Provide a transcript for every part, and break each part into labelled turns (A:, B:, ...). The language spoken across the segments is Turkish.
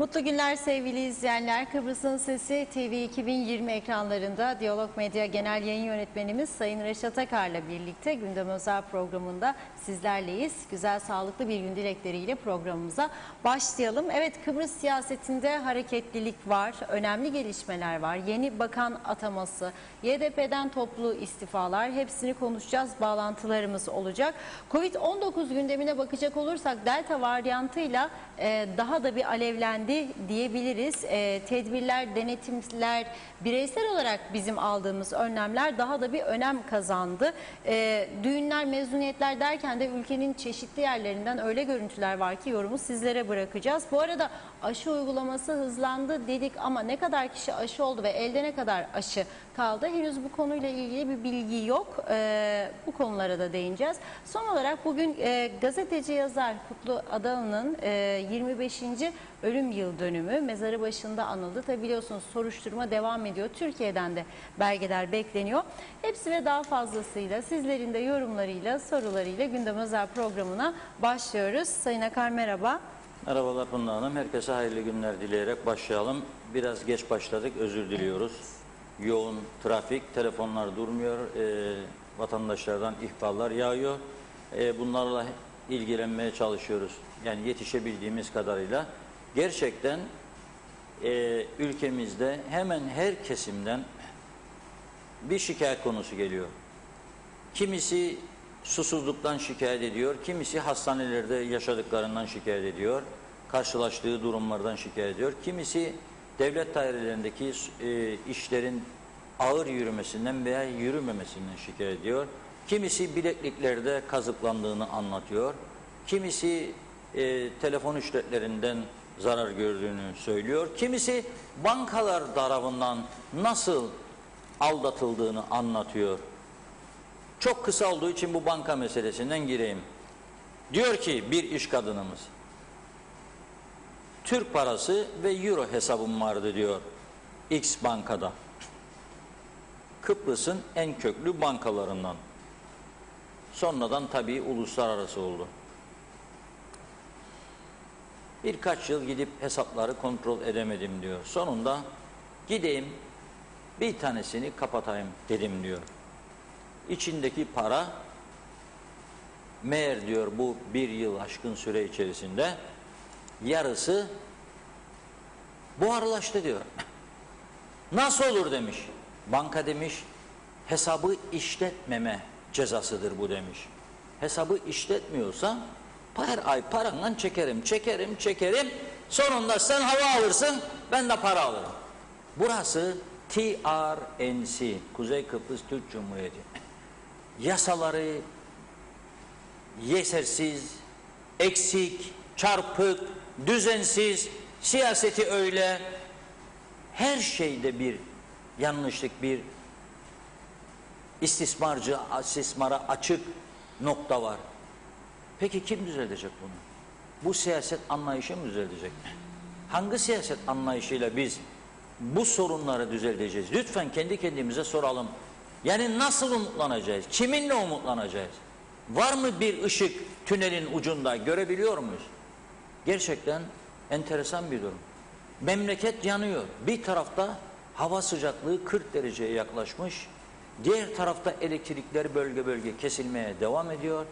A: Mutlu günler sevgili izleyenler. Kıbrıs'ın Sesi TV 2020 ekranlarında Diyalog Medya Genel Yayın Yönetmenimiz Sayın Reşat Akar'la birlikte Gündem Özel programında sizlerleyiz. Güzel, sağlıklı bir gün dilekleriyle programımıza başlayalım. Evet, Kıbrıs siyasetinde hareketlilik var, önemli gelişmeler var. Yeni bakan ataması, YDP'den toplu istifalar, hepsini konuşacağız. Bağlantılarımız olacak. Covid-19 gündemine bakacak olursak Delta varyantıyla daha da bir alevlendi diyebiliriz. Tedbirler, denetimler, bireysel olarak bizim aldığımız önlemler daha da bir önem kazandı. Düğünler, mezuniyetler derken de ülkenin çeşitli yerlerinden öyle görüntüler var ki yorumu sizlere bırakacağız. Bu arada aşı uygulaması hızlandı dedik ama ne kadar kişi aşı oldu ve elde ne kadar aşı kaldı? Henüz bu konuyla ilgili bir bilgi yok. Bu konulara da değineceğiz. Son olarak bugün gazeteci yazar Kutlu Adalı'nın 25. ölüm yıl dönümü mezarı başında anıldı. Tabi biliyorsunuz soruşturma devam ediyor. Türkiye'den de belgeler bekleniyor. Hepsi ve daha fazlasıyla sizlerin de yorumlarıyla, sorularıyla Gündem Özel programına başlıyoruz. Sayın Akar merhaba.
B: Merhabalar Funda Hanım. Herkese hayırlı günler dileyerek başlayalım. Biraz geç başladık. Özür diliyoruz. Yoğun trafik, telefonlar durmuyor. Vatandaşlardan ihbarlar yağıyor. Bunlarla ilgilenmeye çalışıyoruz. Yani yetişebildiğimiz kadarıyla. Gerçekten ülkemizde hemen her kesimden bir şikayet konusu geliyor. Kimisi susuzluktan şikayet ediyor, kimisi hastanelerde yaşadıklarından şikayet ediyor, karşılaştığı durumlardan şikayet ediyor. Kimisi devlet dairelerindeki işlerin ağır yürümesinden veya yürümemesinden şikayet ediyor. Kimisi bilekliklerde kazıklandığını anlatıyor. Kimisi telefon ücretlerinden zarar gördüğünü söylüyor. Kimisi bankalar tarafından nasıl aldatıldığını anlatıyor. Çok kısa olduğu için bu banka meselesinden gireyim. Diyor ki bir iş kadınımız, Türk parası ve euro hesabım vardı diyor X bankada. Kıbrıs'ın en köklü bankalarından. Sonradan tabii uluslararası oldu. Birkaç yıl gidip hesapları kontrol edemedim diyor. Sonunda gideyim bir tanesini kapatayım dedim diyor. İçindeki para meğer diyor bu bir yıl aşkın süre içerisinde yarısı buharlaştı diyor. Nasıl olur demiş. Banka demiş hesabı işletmeme cezasıdır bu demiş. Hesabı işletmiyorsa her ay paranla çekerim. Sonunda sen hava alırsın, ben de para alırım. Burası TRNC, Kuzey Kıbrıs Türk Cumhuriyeti. Yasaları yetersiz, eksik, çarpık, düzensiz, siyaseti öyle, her şeyde bir yanlışlık, bir istismara açık nokta var. Peki kim düzelecek bunu? Bu siyaset anlayışı mı düzelecek? Hangi siyaset anlayışıyla biz bu sorunları düzelteceğiz? Lütfen kendi kendimize soralım. Yani nasıl umutlanacağız? Kiminle umutlanacağız? Var mı bir ışık tünelin ucunda, görebiliyor muyuz? Gerçekten enteresan bir durum. Memleket yanıyor. Bir tarafta hava sıcaklığı 40 dereceye yaklaşmış. Diğer tarafta elektrikler bölge bölge kesilmeye devam ediyor.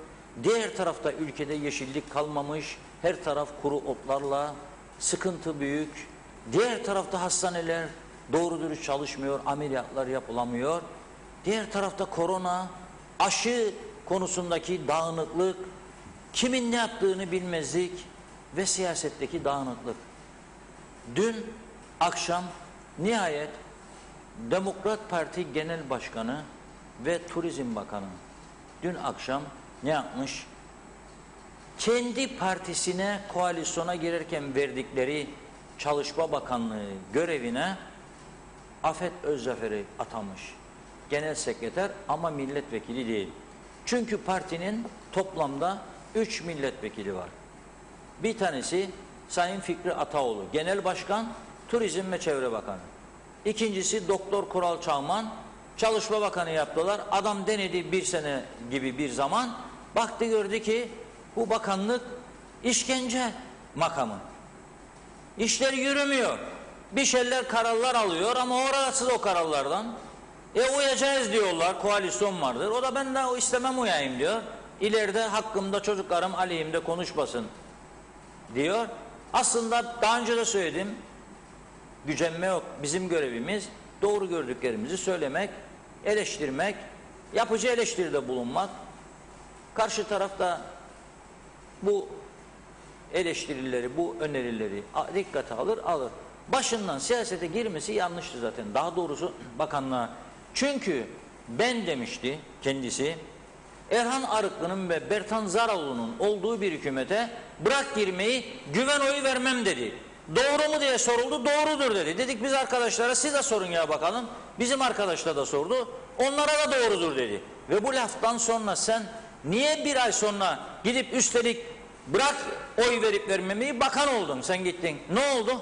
B: Diğer tarafta ülkede yeşillik kalmamış. Her taraf kuru otlarla, sıkıntı büyük. Diğer tarafta hastaneler doğru dürüst çalışmıyor, ameliyatlar yapılamıyor. Diğer tarafta korona, aşı konusundaki dağınıklık, kimin ne yaptığını bilmezlik ve siyasetteki dağınıklık. Dün akşam nihayet Demokrat Parti Genel Başkanı ve Turizm Bakanı dün akşam ne yapmış? Kendi partisine koalisyona girerken verdikleri Çalışma Bakanlığı görevine Afet Özzafer'i atamış. Genel sekreter ama milletvekili değil. Çünkü partinin toplamda 3 milletvekili var. Bir tanesi Sayın Fikri Ataoğlu, Genel Başkan, Turizm ve Çevre Bakanı. İkincisi Doktor Kural Çağman, Çalışma Bakanı yaptılar. Adam denedi bir sene gibi bir zaman. Baktı gördü ki bu bakanlık işkence makamı. İşler yürümüyor. Bir şeyler kararlar alıyor ama o rahatsız o kararlardan. Uyacağız diyorlar, koalisyon vardır. O da ben de o istemem uyayım diyor. İleride hakkımda çocuklarım aleyhimde konuşmasın diyor. Aslında daha önce de söyledim, gücenme yok. Bizim görevimiz doğru gördüklerimizi söylemek, eleştirmek, yapıcı eleştiride bulunmak. Karşı tarafta bu eleştirileri, bu önerileri dikkate alır. Başından siyasete girmesi yanlıştı zaten. Daha doğrusu bakanlığa. Çünkü ben demişti kendisi, Erhan Arıklı'nın ve Bertan Zaraoğlu'nun olduğu bir hükümete bırak girmeyi, güven oyu vermem dedi. Doğru mu diye soruldu, doğrudur dedi. Dedik biz arkadaşlara, siz de sorun ya bakalım. Bizim arkadaşlar da sordu, onlara da doğrudur dedi. Ve bu laftan sonra sen niye bir ay sonra gidip üstelik bırak oy verip vermemeyi, bakan oldun, sen gittin. Ne oldu?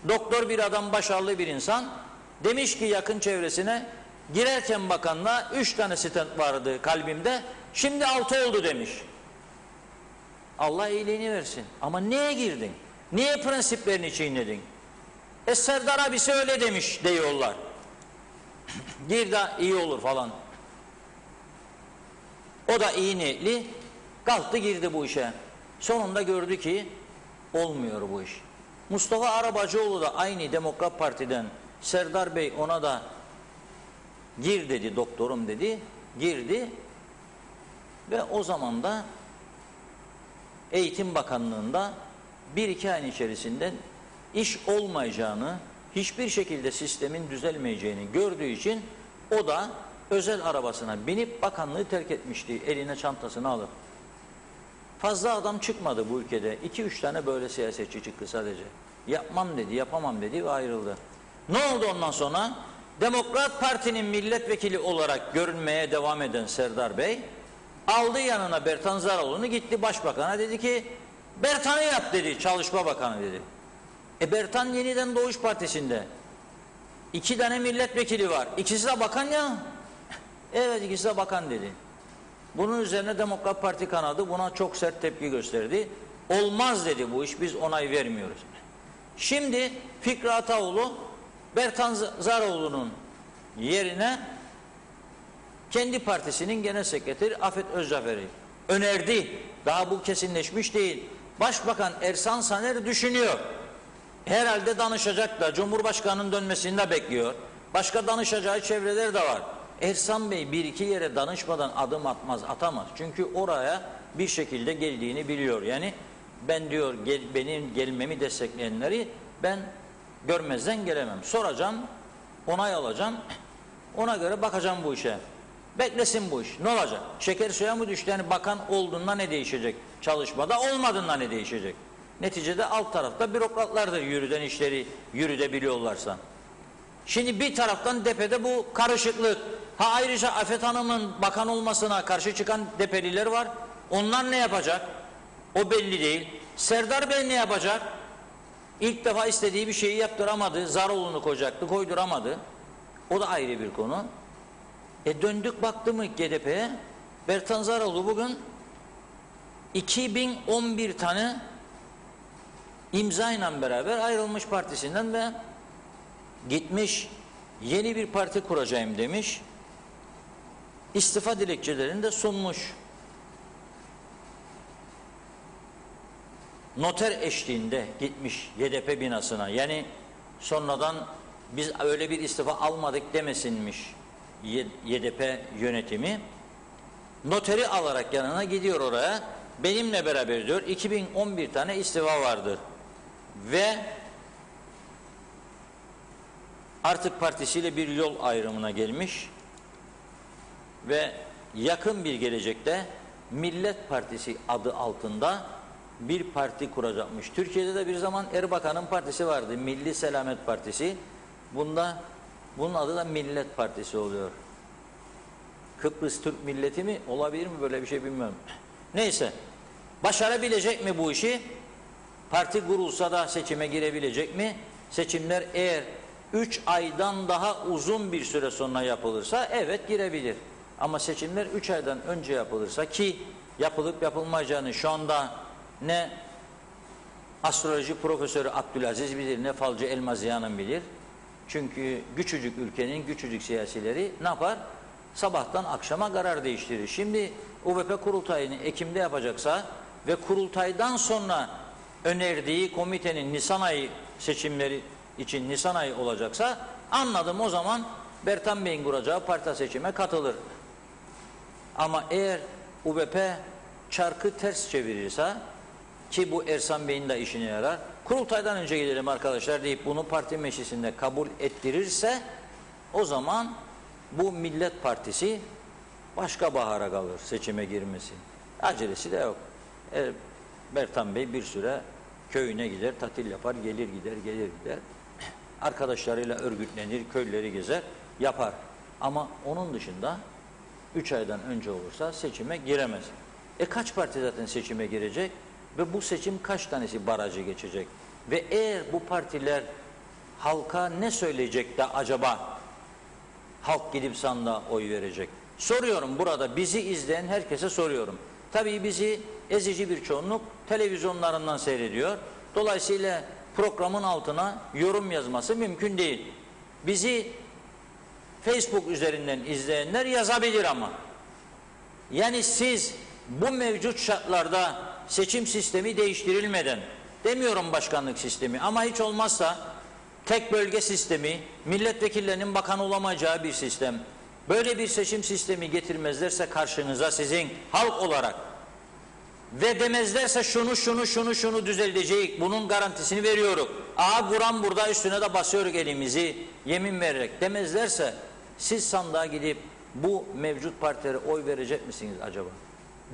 B: Doktor bir adam, başarılı bir insan, demiş ki yakın çevresine, girerken bakanlığa 3 tane stent vardı kalbimde, şimdi 6 oldu demiş. Allah iyiliğini versin. Ama niye girdin? Niye prensiplerini çiğnedin? Serdar abisi öyle demiş diyorlar. Gir de iyi olur falan. O da iyi niyetli kalktı, girdi bu işe. Sonunda gördü ki olmuyor bu iş. Mustafa Arabacıoğlu da aynı Demokrat Parti'den, Serdar Bey ona da gir dedi, doktorum dedi, girdi ve o zaman da Eğitim Bakanlığı'nda 1-2 ayın içerisinde iş olmayacağını, hiçbir şekilde sistemin düzelmeyeceğini gördüğü için o da özel arabasına binip bakanlığı terk etmişti, eline çantasını alıp. Fazla adam çıkmadı bu ülkede. 2-3 tane böyle siyasetçi çıktı sadece. Yapmam dedi, yapamam dedi ve ayrıldı. Ne oldu ondan sonra? Demokrat Parti'nin milletvekili olarak görünmeye devam eden Serdar Bey aldı yanına Bertan Zaraoğlu'nu, gitti başbakana, dedi ki Bertan'ı yap dedi, Çalışma Bakanı dedi. Bertan Yeniden Doğuş Partisi'nde 2 tane milletvekili var. İkisi de bakan ya. Evet, ikisi de bakan dedi. Bunun üzerine Demokrat Parti kanadı buna çok sert tepki gösterdi. Olmaz dedi bu iş, biz onay vermiyoruz. Şimdi Fikri Ataoğlu Bertan Zaraoğlu'nun yerine kendi partisinin genel sekreteri Afet Özcafer'i önerdi. Daha bu kesinleşmiş değil. Başbakan Ersan Saner düşünüyor. Herhalde danışacak da, Cumhurbaşkanı'nın dönmesini de bekliyor. Başka danışacağı çevreler de var. Ersan Bey 1-2 yere danışmadan adım atamaz. Çünkü oraya bir şekilde geldiğini biliyor. Yani ben diyor benim gelmemi destekleyenleri ben görmezden gelemem. Soracağım, onay alacağım, ona göre bakacağım bu işe. Beklesin bu iş. Ne olacak? Şeker suya mı düştü? Yani bakan olduğunda ne değişecek? Çalışmada olmadığında ne değişecek? Neticede alt tarafta bürokratlardır yürüden işleri yürütebiliyorlarsa. Şimdi bir taraftan DEP'de bu karışıklık. Ayrıca Afet Hanım'ın bakan olmasına karşı çıkan DEP'liler var. Onlar ne yapacak? O belli değil. Serdar Bey ne yapacak? İlk defa istediği bir şeyi yaptıramadı. Zaraoğlu'nu koyacaktı, koyduramadı. O da ayrı bir konu. Döndük baktı mı GDP'ye? Bertan Zaraoğlu bugün 2011 tane imzayla beraber ayrılmış partisinden ve gitmiş yeni bir parti kuracağım demiş. İstifa dilekçelerini de sunmuş. Noter eşliğinde gitmiş YDP binasına. Yani sonradan biz öyle bir istifa almadık demesinmiş YDP yönetimi. Noteri alarak yanına gidiyor oraya. Benimle beraber diyor 2011 tane istifa vardır. Ve artık partisiyle bir yol ayrımına gelmiş ve yakın bir gelecekte Millet Partisi adı altında bir parti kuracakmış. Türkiye'de de bir zaman Erbakan'ın partisi vardı, Milli Selamet Partisi. Bunun adı da Millet Partisi oluyor. Kıbrıs Türk milleti mi? Olabilir mi böyle bir şey bilmiyorum. Neyse. Başarabilecek mi bu işi? Parti kurulsa da seçime girebilecek mi? Seçimler eğer 3 aydan daha uzun bir süre sonra yapılırsa evet girebilir. Ama seçimler 3 aydan önce yapılırsa, ki yapılıp yapılmayacağını şu anda ne astroloji profesörü Abdülaziz bilir, ne falcı Elmaziye Hanım bilir. Çünkü küçücük ülkenin küçücük siyasileri ne yapar? Sabahtan akşama karar değiştirir. Şimdi UVP kurultayını Ekim'de yapacaksa ve kurultaydan sonra önerdiği komitenin Nisan ayı seçimleri için Nisan ayı olacaksa anladım, o zaman Bertan Bey'in kuracağı parti seçime katılır. Ama eğer UVP çarkı ters çevirirse, ki bu Ersan Bey'in de işine yarar, kurultaydan önce gidelim arkadaşlar deyip bunu parti meclisinde kabul ettirirse, o zaman bu Millet Partisi başka bahara kalır seçime girmesi. Acelesi de yok. Bertan Bey bir süre köyüne gider, tatil yapar, gelir gider. Arkadaşlarıyla örgütlenir, köyleri gezer, yapar. Ama onun dışında 3 aydan önce olursa seçime giremez. Kaç parti zaten seçime girecek ve bu seçim kaç tanesi barajı geçecek? Ve eğer bu partiler halka ne söyleyecek de acaba halk gidip sandığa oy verecek? Soruyorum, burada bizi izleyen herkese soruyorum. Tabii bizi ezici bir çoğunluk televizyonlarından seyrediyor. Dolayısıyla programın altına yorum yazması mümkün değil. Bizi Facebook üzerinden izleyenler yazabilir ama. Yani siz bu mevcut şartlarda seçim sistemi değiştirilmeden, demiyorum başkanlık sistemi, ama hiç olmazsa tek bölge sistemi, milletvekillerinin bakan olamayacağı bir sistem, böyle bir seçim sistemi getirmezlerse karşınıza sizin halk olarak ve demezlerse şunu düzeltecek, bunun garantisini veriyoruz. Kur'an burada, üstüne de basıyoruz elimizi yemin vererek demezlerse, siz sandığa gidip bu mevcut partilere oy verecek misiniz acaba?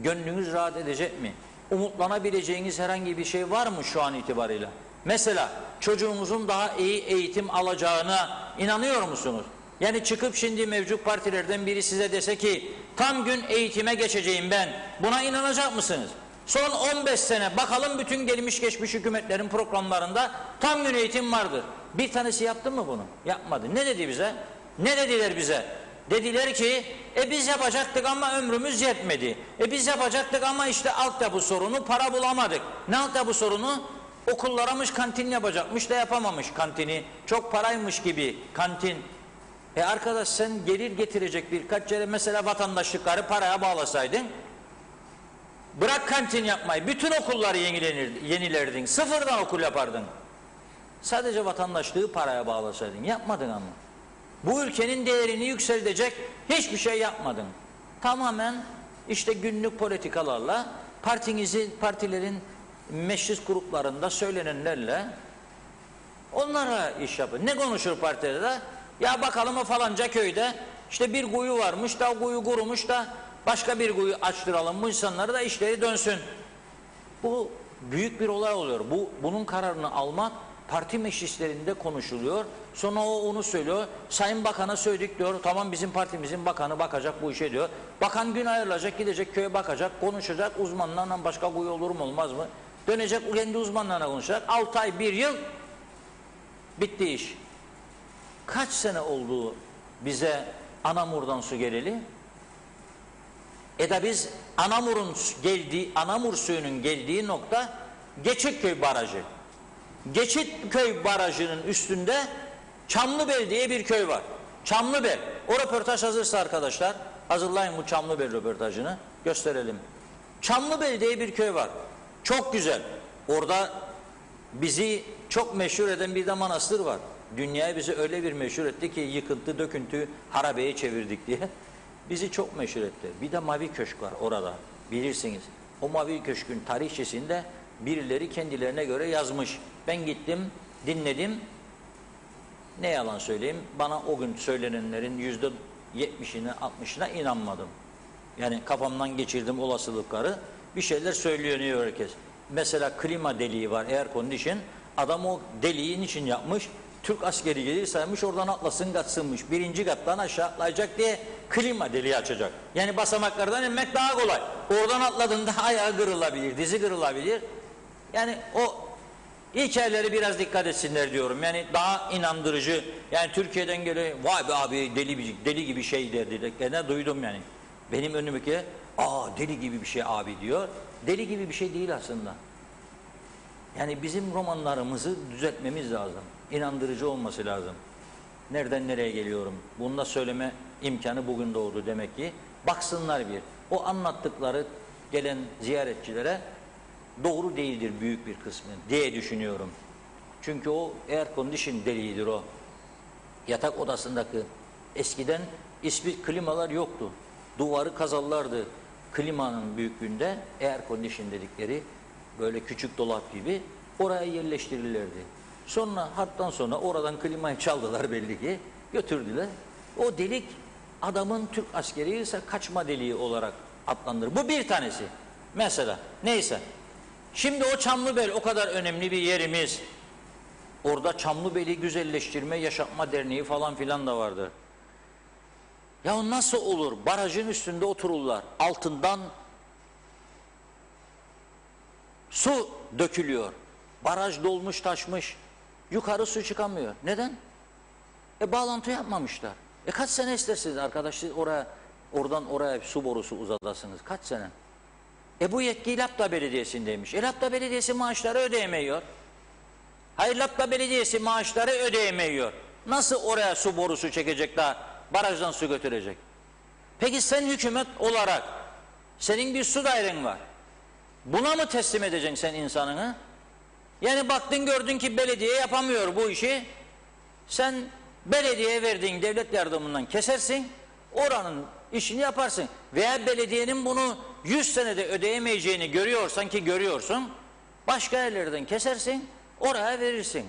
B: Gönlünüz rahat edecek mi? Umutlanabileceğiniz herhangi bir şey var mı şu an itibarıyla? Mesela çocuğunuzun daha iyi eğitim alacağına inanıyor musunuz? Yani çıkıp şimdi mevcut partilerden biri size dese ki tam gün eğitime geçeceğim ben, buna inanacak mısınız? Son 15 sene bakalım, bütün gelmiş geçmiş hükümetlerin programlarında tam gün eğitim vardır. Bir tanesi yaptı mı bunu? Yapmadı. Ne dedi bize? Ne dediler bize? Dediler ki biz yapacaktık ama ömrümüz yetmedi. Biz yapacaktık ama işte altyapı sorunu, para bulamadık. Ne altyapı sorunu? Okullarmış kantin yapacakmış da yapamamış kantini. Çok paraymış gibi kantin. Arkadaş, sen gelir getirecek birkaç yere mesela vatandaşlıkları paraya bağlasaydın, bırak kantin yapmayı, bütün okulları yenilerdin, sıfırdan okul yapardın. Sadece vatandaşlığı paraya bağlasaydın, yapmadın ama. Bu ülkenin değerini yükseltecek hiçbir şey yapmadın. Tamamen işte günlük politikalarla, partilerin meclis gruplarında söylenenlerle onlara iş yapın. Ne konuşur partilerde? Ya bakalım o falanca köyde işte bir kuyu varmış da o kuyu kurumuş da başka bir kuyu açtıralım, bu insanları da işleri dönsün. Bu büyük bir olay oluyor. Bunun kararını almak parti meclislerinde konuşuluyor. Sonra o onu söylüyor. Sayın Bakan'a söyledik diyor. Tamam, bizim partimizin bakanı bakacak bu işe diyor. Bakan gün ayrılacak, gidecek köye bakacak, konuşacak. Uzmanlarla başka kuyu olur mu olmaz mı? Dönecek kendi uzmanlarına konuşacak. 6 ay, 1 yıl bitti iş. Kaç sene oldu bize Anamur'dan su geleli? Da biz Anamur suyunun geldiği nokta Geçitköy Barajı. Geçitköy Barajı'nın üstünde Çamlıbel diye bir köy var. Çamlıbel. O röportaj hazırsa arkadaşlar, hazırlayın bu Çamlıbel röportajını, gösterelim. Çamlıbel diye bir köy var. Çok güzel. Orada bizi çok meşhur eden bir de manastır var. Dünyaya bizi öyle bir meşhur etti ki yıkıntı, döküntü, harabeye çevirdik diye. Bizi çok meşhur etti. Bir de Mavi Köşk var orada, bilirsiniz. O Mavi Köşk'ün tarihçesinde birileri kendilerine göre yazmış. Ben gittim, dinledim. Ne yalan söyleyeyim, bana o gün söylenenlerin %70'ine 60'ına inanmadım. Yani kafamdan geçirdim olasılıkları. Bir şeyler söylüyor herkes. Mesela klima deliği var, air condition. Adam o deliğin için yapmış. Türk askeri gelir saymış, oradan atlasın katsınmış. 1. kattan aşağı atlayacak diye klima deliği açacak. Yani basamaklardan inmek daha kolay. Oradan atladığında ayağı kırılabilir, dizi kırılabilir. Yani o hikayeleri biraz dikkat etsinler diyorum. Yani daha inandırıcı. Yani Türkiye'den geliyor, vay be abi deli gibi şey dediklerine duydum yani. Benim önümdeki deli gibi bir şey abi diyor. Deli gibi bir şey değil aslında. Yani bizim romanlarımızı düzeltmemiz lazım. İnandırıcı olması lazım. Nereden nereye geliyorum? Bunu da söyleme imkanı bugün doğdu demek ki. Baksınlar bir. O anlattıkları gelen ziyaretçilere doğru değildir büyük bir kısmı diye düşünüyorum. Çünkü o air condition deliğidir o. Yatak odasındaki eskiden ismi klimalar yoktu. Duvarı kazarlardı. Klimanın büyüklüğünde air condition dedikleri böyle küçük dolap gibi oraya yerleştirilirdi. Sonra harptan sonra oradan klimayı çaldılar belli ki götürdüler. O delik adamın Türk askeri ise kaçma deliği olarak adlandırılır. Bu bir tanesi. Mesela neyse. Şimdi o Çamlıbel o kadar önemli bir yerimiz. Orada Çamlıbel'i Güzelleştirme Yaşatma Derneği falan filan da vardır. Ya nasıl olur? Barajın üstünde otururlar. Altından su dökülüyor. Baraj dolmuş taşmış. Yukarı su çıkamıyor. Neden? Bağlantı yapmamışlar. Kaç sene istersiniz arkadaşlar oradan oraya su borusu uzadasınız. Kaç sene? Bu yetki Lapta Belediyesi'ndeymiş. Lapta Belediyesi maaşları ödeyemiyor. Hayır, Lapta Belediyesi maaşları ödeyemiyor. Nasıl oraya su borusu çekecek da barajdan su götürecek? Peki sen hükümet olarak senin bir su dairen var. Buna mı teslim edeceksin sen insanını? Yani baktın gördün ki belediye yapamıyor bu işi. Sen belediyeye verdiğin devlet yardımından kesersin. Oranın işini yaparsın. Veya belediyenin bunu 100 senede ödeyemeyeceğini görüyorsan ki görüyorsun. Başka yerlerden kesersin. Oraya verirsin.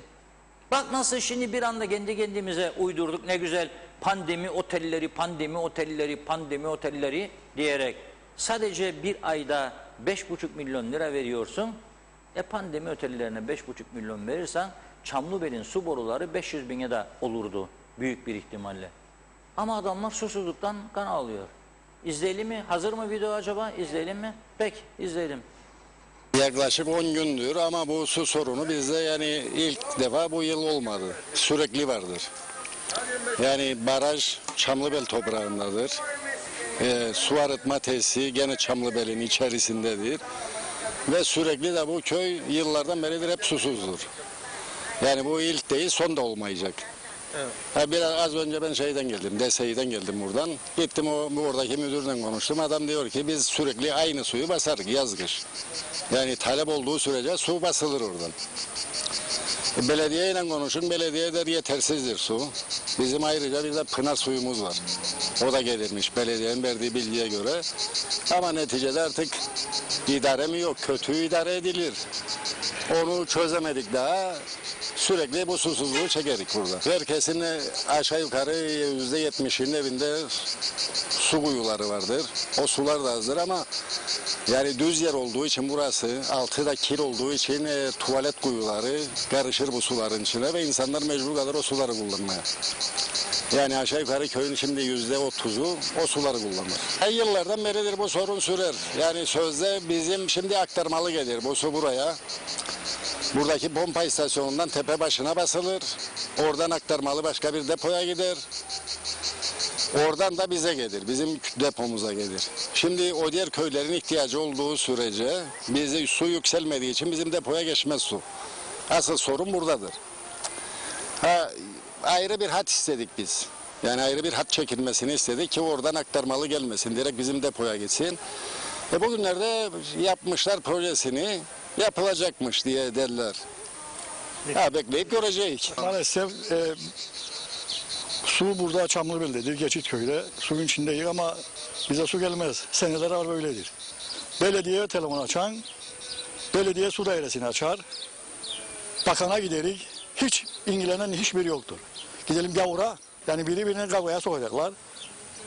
B: Bak nasıl şimdi bir anda kendi kendimize uydurduk ne güzel pandemi otelleri, pandemi otelleri, pandemi otelleri diyerek sadece bir ayda 5,5 milyon lira veriyorsun. Pandemi otellerine 5,5 milyon verirsen Çamlıbel'in su boruları 500 bine de olurdu büyük bir ihtimalle. Ama adamlar susuzluktan kan ağlıyor. İzleyelim mi? Hazır mı video acaba? İzleyelim mi? Peki izleyelim.
C: Yaklaşık 10 gündür ama bu su sorunu bizde yani ilk defa bu yıl olmadı. Sürekli vardır. Yani baraj Çamlıbel toprağındadır. Su arıtma tesisi gene Çamlıbel'in içerisindedir. Ve sürekli de bu köy yıllardan beridir hep susuzdur. Yani bu ilk değil son da olmayacak. Evet. Biraz az önce ben şeyden geldim, DSİ'den geldim buradan. Gittim oradaki müdürle konuştum. Adam diyor ki biz sürekli aynı suyu basarız yaz kış. Yani talep olduğu sürece su basılır oradan. Belediyeyle konuşun, belediye der yetersizdir su. Bizim ayrıca bir de pınar suyumuz var. O da gelirmiş belediyenin verdiği bilgiye göre. Ama neticede artık idare mi yok, kötü idare edilir. Onu çözemedik daha. Sürekli bu susuzluğu çekerik burada. Herkesin aşağı yukarı %70'inin evinde su kuyuları vardır. O sular da azdır ama yani düz yer olduğu için burası, altı da kir olduğu için tuvalet kuyuları karışır bu suların içine ve insanlar mecbur kalır o suları kullanmaya. Yani aşağı yukarı köyün şimdi %30'u o suları kullanır. Yıllardan beridir bu sorun sürer. Yani sözde bizim şimdi aktarmalı gelir bu su buraya. Buradaki pompa istasyonundan tepe başına basılır. Oradan aktarmalı başka bir depoya gider. Oradan da bize gelir. Bizim depomuza gelir. Şimdi o diğer köylerin ihtiyacı olduğu sürece bize su yükselmediği için bizim depoya geçmez su. Asıl sorun buradadır. Ayrı bir hat istedik biz. Yani ayrı bir hat çekilmesini istedik ki oradan aktarmalı gelmesin. Direkt bizim depoya gitsin. Bugünlerde yapmışlar projesini. Yapılacakmış diye derler. Bekleyip göreceğiz.
D: Maalesef su burada Çamlıbel'dedir, Geçitköy'de. Suyun içindeyiz ama bize su gelmez. Seneler var böyledir. Belediyeye telefon açan, belediye su dairesini açar. Bakana giderik, hiç ilgilenen hiçbiri yoktur. Gidelim gavura, yani birini kavgaya sokacaklar.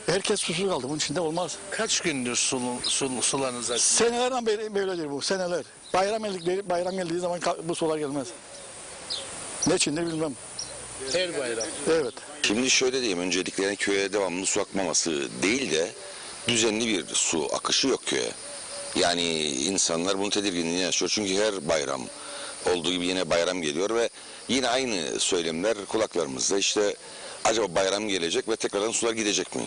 D: Herkes susuz kaldı, bunun içinde olmaz.
E: Kaç gündür sularınız açık?
D: Senelerden beri böyledir bu, seneler. Bayram geldiği zaman bu sular gelmez. Ne içindir bilmem.
E: Her bayram.
D: Evet.
F: Şimdi şöyle diyeyim, öncelikle yani köye devamlı su akmaması değil de düzenli bir su akışı yok köye. Yani insanlar bunu tedirginliğini yaşıyor çünkü her bayram olduğu gibi yine bayram geliyor ve yine aynı söylemler kulaklarımızda. İşte acaba bayram gelecek ve tekrardan sular gidecek mi?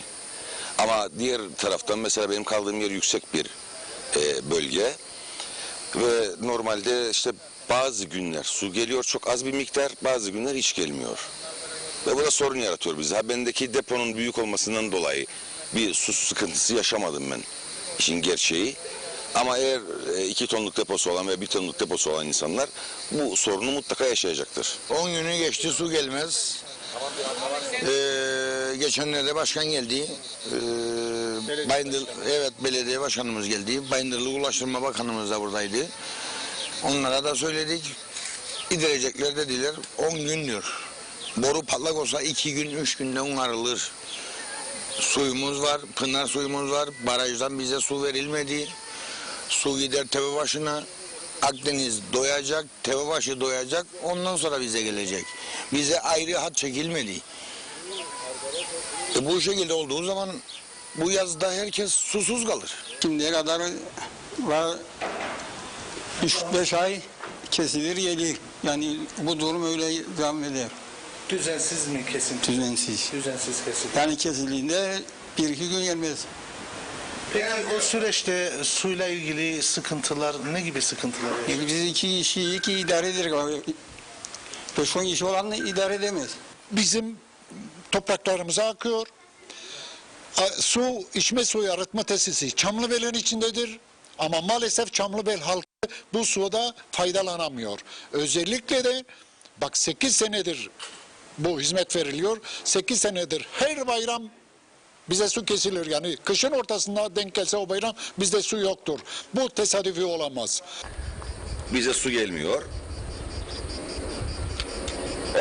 F: Ama diğer taraftan mesela benim kaldığım yer yüksek bir bölge ve normalde işte bazı günler su geliyor çok az bir miktar, bazı günler hiç gelmiyor. Ve bu da sorun yaratıyor bize. Ha, bendeki deponun büyük olmasından dolayı bir su sıkıntısı yaşamadım ben. İşin gerçeği. Ama eğer 2 tonluk deposu olan ve 1 tonluk deposu olan insanlar bu sorunu mutlaka yaşayacaktır.
G: 10 günü geçti, su gelmez. Geçenlerde başkan geldi. Evet, belediye başkanımız geldi. Bayındırlık Ulaştırma Bakanımız da buradaydı. Onlara da söyledik. Giderecekler dediler. 10 gündür. Boru patlak olsa 2 gün, 3 günde onarılır. Suyumuz var, pınar suyumuz var. Barajdan bize su verilmedi. Su gider Tepebaşı'na. Akdeniz doyacak, Tepebaşı doyacak. Ondan sonra bize gelecek. Bize ayrı hat çekilmedi. Bu şekilde olduğu zaman bu yazda herkes susuz kalır.
H: Şimdiye kadar var 3-5 ay kesilir gelir. Yani bu durum öyle devam eder.
E: Düzensiz mi kesinti?
H: Düzensiz.
E: Düzensiz kesinti.
H: Yani kesildiğinde 1-2 gün gelmez.
E: Peki o süreçte suyla ilgili sıkıntılar, ne gibi sıkıntılar?
H: Biz 2 kişiyi idare ederiz. 5-10 kişi olanla idare edemez.
I: Bizim topraklarımıza akıyor. Su, içme suyu arıtma tesisi Çamlıbel'in içindedir. Ama maalesef Çamlıbel halkı bu suda faydalanamıyor. Özellikle de bak 8 senedir bu hizmet veriliyor. 8 senedir her bayram bize su kesilir. Yani kışın ortasında denk gelse o bayram bizde su yoktur. Bu tesadüfi olamaz.
F: Bize su gelmiyor.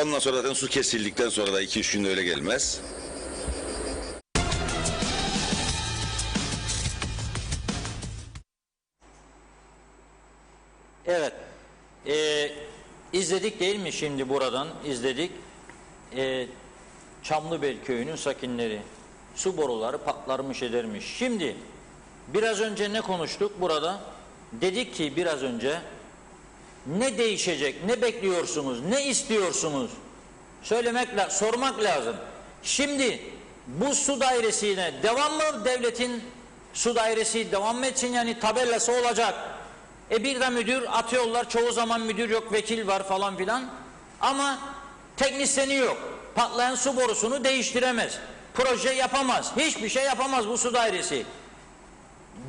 F: Ondan sonra zaten su kesildikten sonra da 2-3 günde öyle gelmez.
B: Evet. İzledik değil mi şimdi buradan? İzledik. Çamlıbel köyünün sakinleri. Su boruları patlarmış edermiş. Şimdi biraz önce ne konuştuk burada? Dedik ki biraz önce ne değişecek, ne bekliyorsunuz, ne istiyorsunuz? Sormak lazım. Şimdi bu su dairesine devam mı, devletin su dairesi devam mı etsin, yani tabelası olacak. Bir de müdür atıyorlar, çoğu zaman müdür yok, vekil var falan filan. Ama teknisyeni yok. Patlayan su borusunu değiştiremez. Proje yapamaz. Hiçbir şey yapamaz bu su dairesi.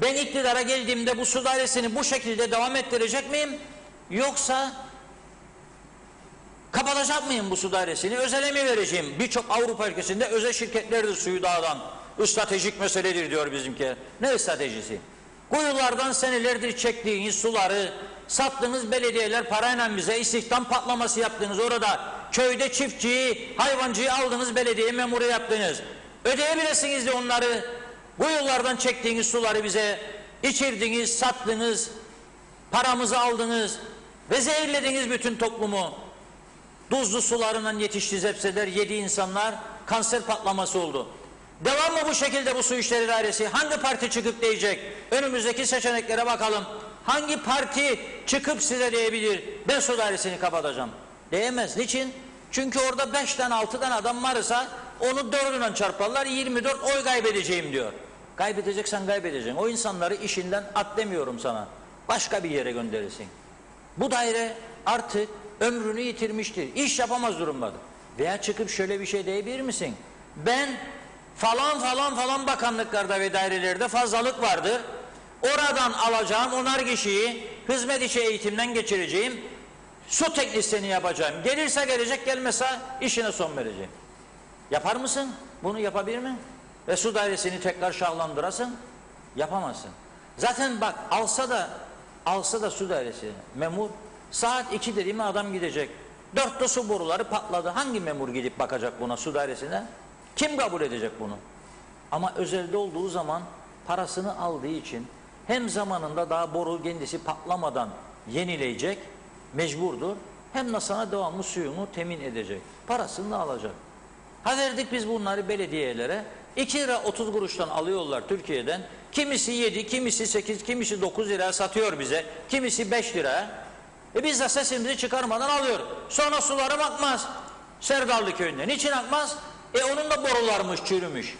B: Ben iktidara geldiğimde bu su dairesini bu şekilde devam ettirecek miyim? Yoksa kapatacak mıyım bu su dairesini? Özele mi vereceğim? Birçok Avrupa ülkesinde özel şirketlerdir suyu dağıdan. Stratejik meseledir diyor bizimki. Ne stratejisi? Kuyulardan senelerdir çektiğiniz suları sattığınız belediyeler parayla bize istihdam patlaması yaptınız. Orada köyde çiftçiyi, hayvancıyı aldınız, belediye memuru yaptınız. Ödeyebilirsiniz de onları. Kuyulardan çektiğiniz suları bize içirdiniz, sattınız, paramızı aldınız ve zehirlediniz bütün toplumu. Tuzlu sularından yetişti zepseler, yedi insanlar, kanser patlaması oldu. Devam mı bu şekilde bu su işleri dairesi? Hangi parti çıkıp diyecek? Önümüzdeki seçeneklere bakalım. Hangi parti çıkıp size diyebilir, ben su dairesini kapatacağım? Diyemez. Niçin? Çünkü orada 5'ten 6'dan adam varsa onu 4'ünden çarparlar, 24 oy kaybedeceğim diyor. Kaybedeceksen kaybedeceksin. O insanları işinden at demiyorum sana. Başka bir yere gönderirsin. Bu daire artık ömrünü yitirmiştir. İş yapamaz durumdadır. Veya çıkıp şöyle bir şey diyebilir misin? Ben falan bakanlıklarda ve dairelerde fazlalık vardır. Oradan alacağım 10'ar kişiyi hizmet içi eğitimden geçireceğim. Su teknisyeni yapacağım. Gelirse gelecek, gelmezse işine son vereceğim. Yapar mısın? Bunu yapabilir mi? Ve su dairesini tekrar şahlandırasın? Yapamazsın. Zaten bak alsa da su dairesi memur saat 2 dediğime adam gidecek. 4'te su boruları patladı. Hangi memur gidip bakacak buna, su dairesine? Kim kabul edecek bunu? Ama özelde olduğu zaman parasını aldığı için hem zamanında daha boru kendisi patlamadan yenileyecek, mecburdur. Hem de sana devamlı suyunu temin edecek. Parasını da alacak. Ha verdik biz bunları belediyelere. 2 lira 30 kuruştan alıyorlar Türkiye'den. Kimisi 7, kimisi 8, kimisi 9 liraya satıyor bize. Kimisi 5 liraya. Biz de sesimizi çıkarmadan alıyoruz. Sonra sularım akmaz. Serdallı köyünde. Niçin akmaz? Onun da borularmış, çürümüş.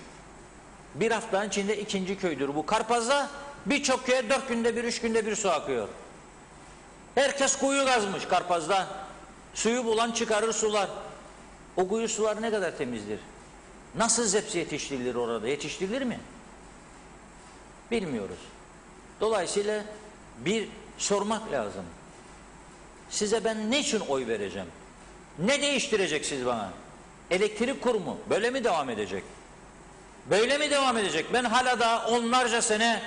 B: Bir haftanın içinde 2. köydür bu Karpaz'da. Birçok köye 4 günde bir, 3 günde bir su akıyor. Herkes kuyu kazmış Karpaz'da. Suyu bulan çıkarır sular. O kuyu suları ne kadar temizdir? Nasıl zepsi yetiştirilir orada? Yetiştirilir mi? Bilmiyoruz. Dolayısıyla bir sormak lazım. Size ben ne için oy vereceğim? Ne değiştireceksiniz bana? Elektrik kurumu böyle mi devam edecek? Böyle mi devam edecek? Ben hala da onlarca sene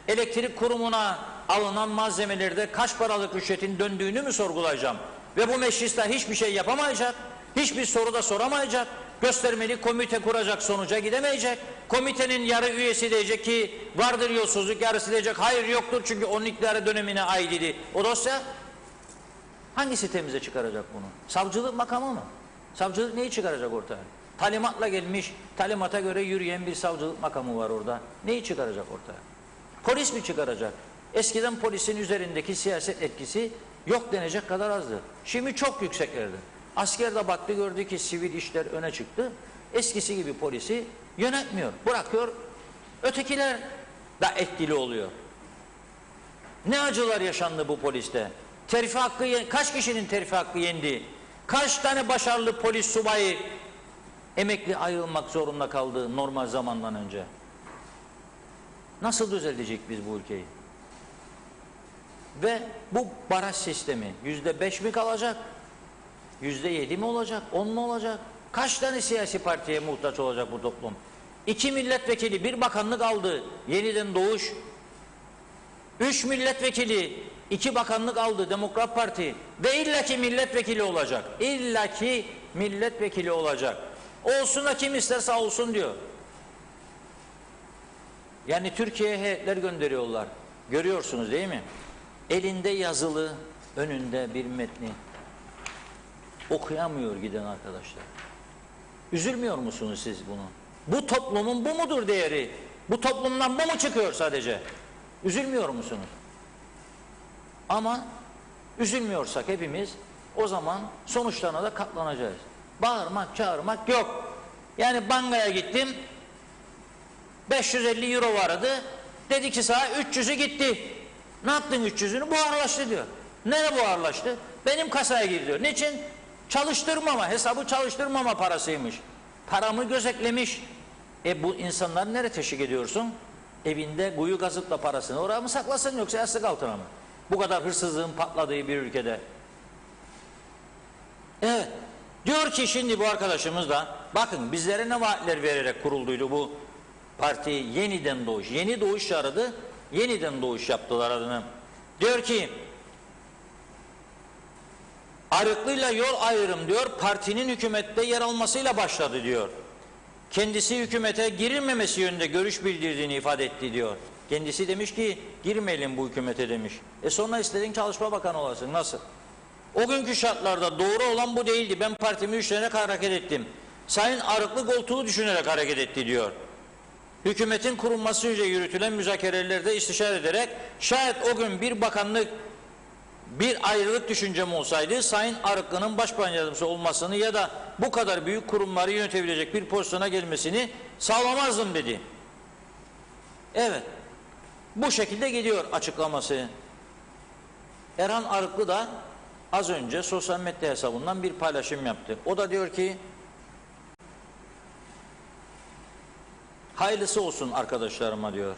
B: elektrik kurumuna alınan malzemelerde kaç paralık rüşvetin döndüğünü mü sorgulayacağım? Ve bu mecliste hiçbir şey yapamayacak, hiçbir soru da soramayacak, göstermeli komite kuracak, sonuca gidemeyecek. Komitenin yarı üyesi diyecek ki vardır yolsuzluk, yarısı diyecek hayır yoktur çünkü onun iktidarı dönemine ait idi. O dosya hangisi temize çıkaracak bunu? Savcılık makamı mı? Savcılık neyi çıkaracak ortaya? Talimatla gelmiş, talimata göre yürüyen bir savcılık makamı var orada. Neyi çıkaracak ortaya? Polis mi çıkaracak? Eskiden polisin üzerindeki siyaset etkisi yok denecek kadar azdı. Şimdi çok yükseklerdi. Asker de baktı, gördü ki sivil işler öne çıktı. Eskisi gibi polisi yönetmiyor. Bırakıyor. Ötekiler de etkili oluyor. Ne acılar yaşandı bu poliste? Terfi hakkı, kaç kişinin terfi hakkı yendi? Kaç tane başarılı polis subayı emekli ayrılmak zorunda kaldı normal zamandan önce? Nasıl düzelecek biz bu ülkeyi? Ve bu baraj sistemi %5 mi kalacak? %7 mi olacak? 10 mu olacak? Kaç tane siyasi partiye muhtaç olacak bu toplum? 2 milletvekili, bir bakanlık aldı. Yeniden Doğuş. 3 milletvekili, 2 bakanlık aldı Demokrat Parti. Ve illaki milletvekili olacak. İllaki milletvekili olacak. Olsun da kim isterse olsun diyor. Yani Türkiye'ye heyetler gönderiyorlar. Görüyorsunuz değil mi? Elinde yazılı, önünde bir metni. Okuyamıyor giden arkadaşlar. Üzülmüyor musunuz siz bunu? Bu toplumun bu mudur değeri? Bu toplumdan bu mu çıkıyor sadece? Üzülmüyor musunuz? Ama üzülmüyorsak hepimiz o zaman sonuçlarına da katlanacağız. Bağırmak, çağırmak yok. Yani bankaya gittim, 550 euro vardı, dedi ki sana 300'ü gitti. Ne yaptın 300'ünü? Buharlaştı diyor. Nereye buharlaştı? Benim kasaya gir diyor. Niçin? Çalıştırmama, hesabı çalıştırmama parasıymış. Paramı gözetlemiş. Bu insanları nereye teşvik ediyorsun? Evinde kuyu kazıp da parasını oraya mı saklasın yoksa yastık altına mı? Bu kadar hırsızlığın patladığı bir ülkede. Evet. Diyor ki şimdi bu arkadaşımız da bakın bizlere ne vaatler vererek kurulduydu bu parti yeniden doğuş. Yeni doğuş aradı. Yeniden doğuş yaptılar adını. Diyor ki Arıklı'yla yol ayrım diyor partinin hükümette yer almasıyla başladı diyor. Kendisi hükümete girilmemesi yönünde görüş bildirdiğini ifade etti diyor. Kendisi demiş ki girmeyelim bu hükümete demiş. Sonra istediğin Çalışma Bakanı olasın. Nasıl? O günkü şartlarda doğru olan bu değildi. Ben partimi düşünerek hareket ettim. Sayın Arıklı koltuğu düşünerek hareket etti diyor. Hükümetin kurulması üzere yürütülen müzakerelerde istişare ederek şayet o gün bir bakanlık bir ayrılık düşüncem olsaydı Sayın Arıklı'nın başbakan yardımcısı olmasını ya da bu kadar büyük kurumları yönetebilecek bir pozisyona gelmesini sağlamazdım dedi. Evet. Bu şekilde gidiyor açıklaması. Erhan Arıklı da az önce sosyal medya hesabından bir paylaşım yaptı. O da diyor ki hayırlısı olsun arkadaşlarıma diyor.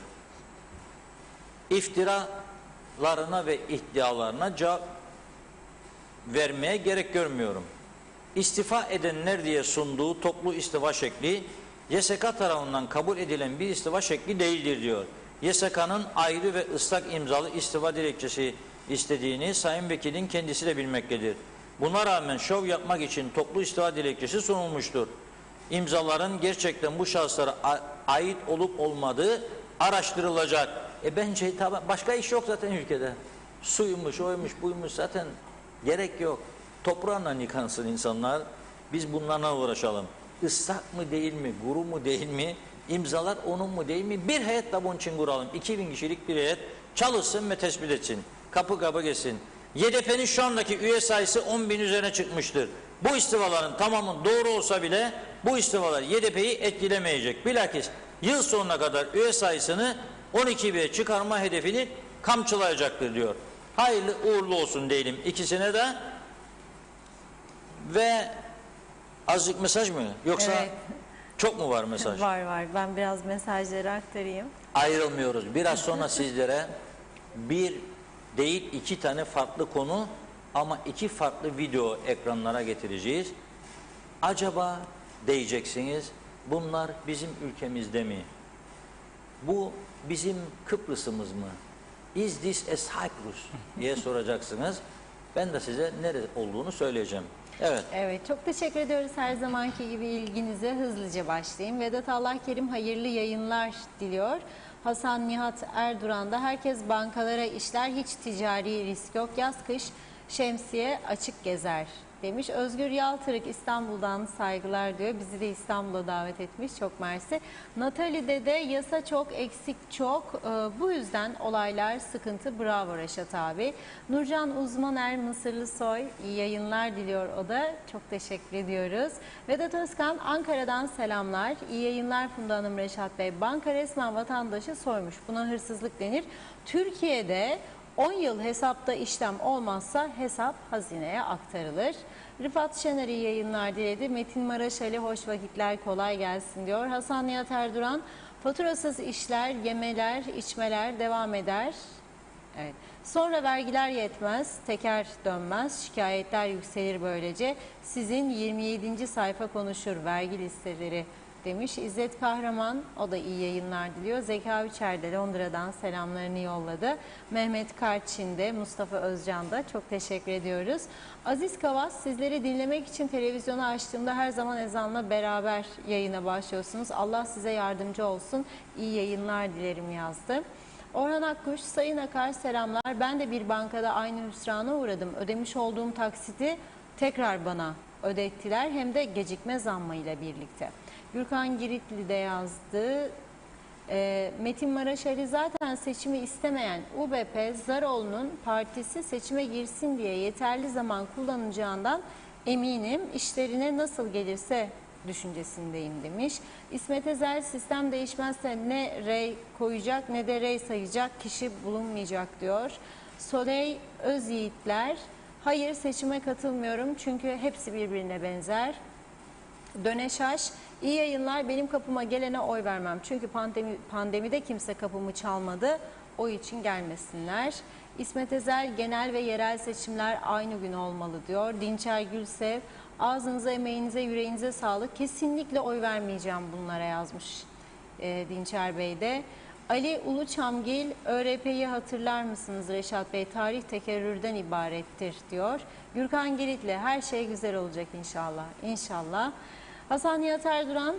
B: İftiralarına ve iddialarına cevap vermeye gerek görmüyorum. İstifa edenler diye sunduğu toplu istifa şekli YSK tarafından kabul edilen bir istifa şekli değildir diyor. YSK'nın ayrı ve ıslak imzalı istifa dilekçesi istediğini Sayın Vekilin kendisi de bilmektedir. Buna rağmen şov yapmak için toplu istifa dilekçesi sunulmuştur. İmzaların gerçekten bu şahıslara ait olup olmadığı araştırılacak. Bence başka iş yok zaten ülkede. Suymuş, oymuş, buymuş zaten gerek yok. Toprağla yıkansın insanlar. Biz bunlarla uğraşalım. Islak mı değil mi, kuru mu değil mi, imzalar onun mu değil mi? Bir heyet de bunun için kuralım. 2000 kişilik bir heyet çalışsın ve tespit etsin. Kapı kapı geçsin. YDP'nin şu andaki üye sayısı 10.000 üzerine çıkmıştır. Bu istifaların tamamı doğru olsa bile bu istifalar YDP'yi etkilemeyecek. Bilakis yıl sonuna kadar üye sayısını 12.000'e çıkarma hedefini kamçılayacaktır diyor. Hayırlı uğurlu olsun diyelim ikisine de. Ve azıcık mesaj mı? Yoksa
A: Evet.
B: çok mu var mesaj?
A: Var. Ben biraz mesajları aktarayım.
B: Ayrılmıyoruz. Biraz sonra sizlere bir değil iki tane farklı konu ama iki farklı video ekranlara getireceğiz. Acaba diyeceksiniz, bunlar bizim ülkemizde mi? Bu bizim Kıbrıs'ımız mı? Is this a Cyprus diye soracaksınız. Ben de size nerede olduğunu söyleyeceğim. Evet.
A: Evet, çok teşekkür ediyoruz her zamanki gibi ilginize. Hızlıca başlayayım. Vedat Allahkerim hayırlı yayınlar diliyor. Hasan Nihat Erduran da herkes bankalara işler, hiç ticari risk yok. Yaz kış şemsiye açık gezer demiş. Özgür Yaltırık İstanbul'dan saygılar diyor. Bizi de İstanbul'a davet etmiş. Çok mersi. Natali'de de yasa çok, eksik çok. Bu yüzden olaylar sıkıntı. Bravo Reşat abi. Nurcan Uzmaner Mısırlı Soy iyi yayınlar diliyor o da. Çok teşekkür ediyoruz. Vedat Özkan Ankara'dan selamlar. İyi yayınlar Funda Hanım, Reşat Bey. Banka resmen vatandaşı soymuş. Buna hırsızlık denir. Türkiye'de 10 yıl hesapta işlem olmazsa hesap hazineye aktarılır. Rıfat Şener iyi yayınlar diledi. Metin Maraş Ali hoş vakitler, kolay gelsin diyor. Hasan Nihat Erduran faturasız işler, yemeler, içmeler devam eder. Evet. Sonra vergiler yetmez, teker dönmez, şikayetler yükselir böylece. Sizin 27. sayfa konuşur vergi listeleri demiş. İzzet Kahraman, o da iyi yayınlar diliyor. Zeka Üçer de Londra'dan selamlarını yolladı. Mehmet Karçin de, Mustafa Özcan da çok teşekkür ediyoruz. Aziz Kavas, sizleri dinlemek için televizyonu açtığımda her zaman ezanla beraber yayına başlıyorsunuz. Allah size yardımcı olsun. İyi yayınlar dilerim yazdı. Orhan Akkuş, Sayın Akar selamlar. Ben de bir bankada aynı hüsrana uğradım. Ödemiş olduğum taksiti tekrar bana ödettiler. Hem de gecikme zammıyla birlikte. Gürkan Giritli de yazdı. Metin Maraş Ali zaten seçimi istemeyen UBP Zaroğlu'nun partisi seçime girsin diye yeterli zaman kullanacağından eminim, işlerine nasıl gelirse düşüncesindeyim demiş. İsmet Ezel, sistem değişmezse ne rey koyacak ne de rey sayacak kişi bulunmayacak diyor. Soley Özyiğitler, hayır seçime katılmıyorum çünkü hepsi birbirine benzer. Döneşaş, iyi yayınlar, benim kapıma gelene oy vermem. Çünkü pandemide kimse kapımı çalmadı. O için gelmesinler. İsmet Ezel, genel ve yerel seçimler aynı gün olmalı diyor. Dinçer Gülsev, ağzınıza, emeğinize, yüreğinize sağlık. Kesinlikle oy vermeyeceğim bunlara yazmış Dinçer Bey de. Ali Uluçamgil, ÖRP'yi hatırlar mısınız Reşat Bey? Tarih tekerrürden ibarettir diyor. Gürkan Girit'le her şey güzel olacak inşallah. İnşallah. Hasan Nihat Erduran,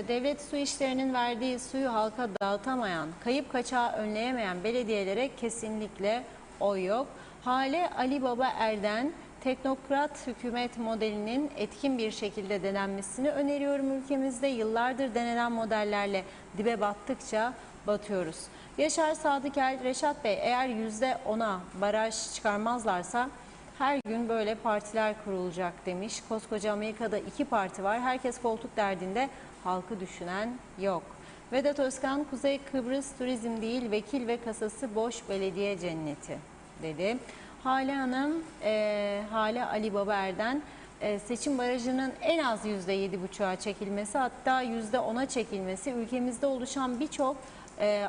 A: devlet su işlerinin verdiği suyu halka dağıtamayan, kayıp kaçağı önleyemeyen belediyelere kesinlikle oy yok. Hale Ali Baba Erden, teknokrat hükümet modelinin etkin bir şekilde denenmesini öneriyorum ülkemizde. Yıllardır denenen modellerle dibe battıkça batıyoruz. Yaşar Sadıkel, Reşat Bey eğer %10'a baraj çıkarmazlarsa her gün böyle partiler kurulacak demiş. Koskoca Amerika'da 2 parti var. Herkes koltuk derdinde, halkı düşünen yok. Vedat Özkan, Kuzey Kıbrıs turizm değil, vekil ve kasası boş belediye cenneti dedi. Hale Hanım, Hale Ali Baba Erden, seçim barajının en az %7,5'a çekilmesi, hatta %10'a çekilmesi ülkemizde oluşan birçok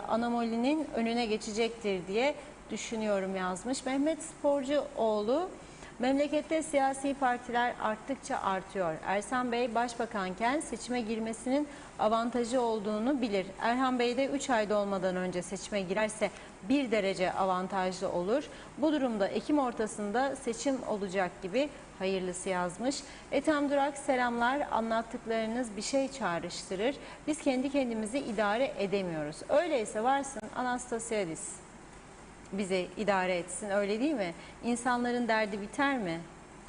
A: anomalinin önüne geçecektir diye düşünüyorum yazmış. Mehmet Sporcuoğlu, memlekette siyasi partiler arttıkça artıyor. Ersan Bey başbakanken seçime girmesinin avantajı olduğunu bilir. Erhan Bey de 3 ayda olmadan önce seçime girerse 1 derece avantajlı olur. Bu durumda Ekim ortasında seçim olacak gibi, hayırlısı yazmış. Ethem Durak selamlar, anlattıklarınız bir şey çağrıştırır. Biz kendi kendimizi idare edemiyoruz. Öyleyse varsın Anastasiadis bize idare etsin, öyle değil mi? İnsanların derdi biter mi?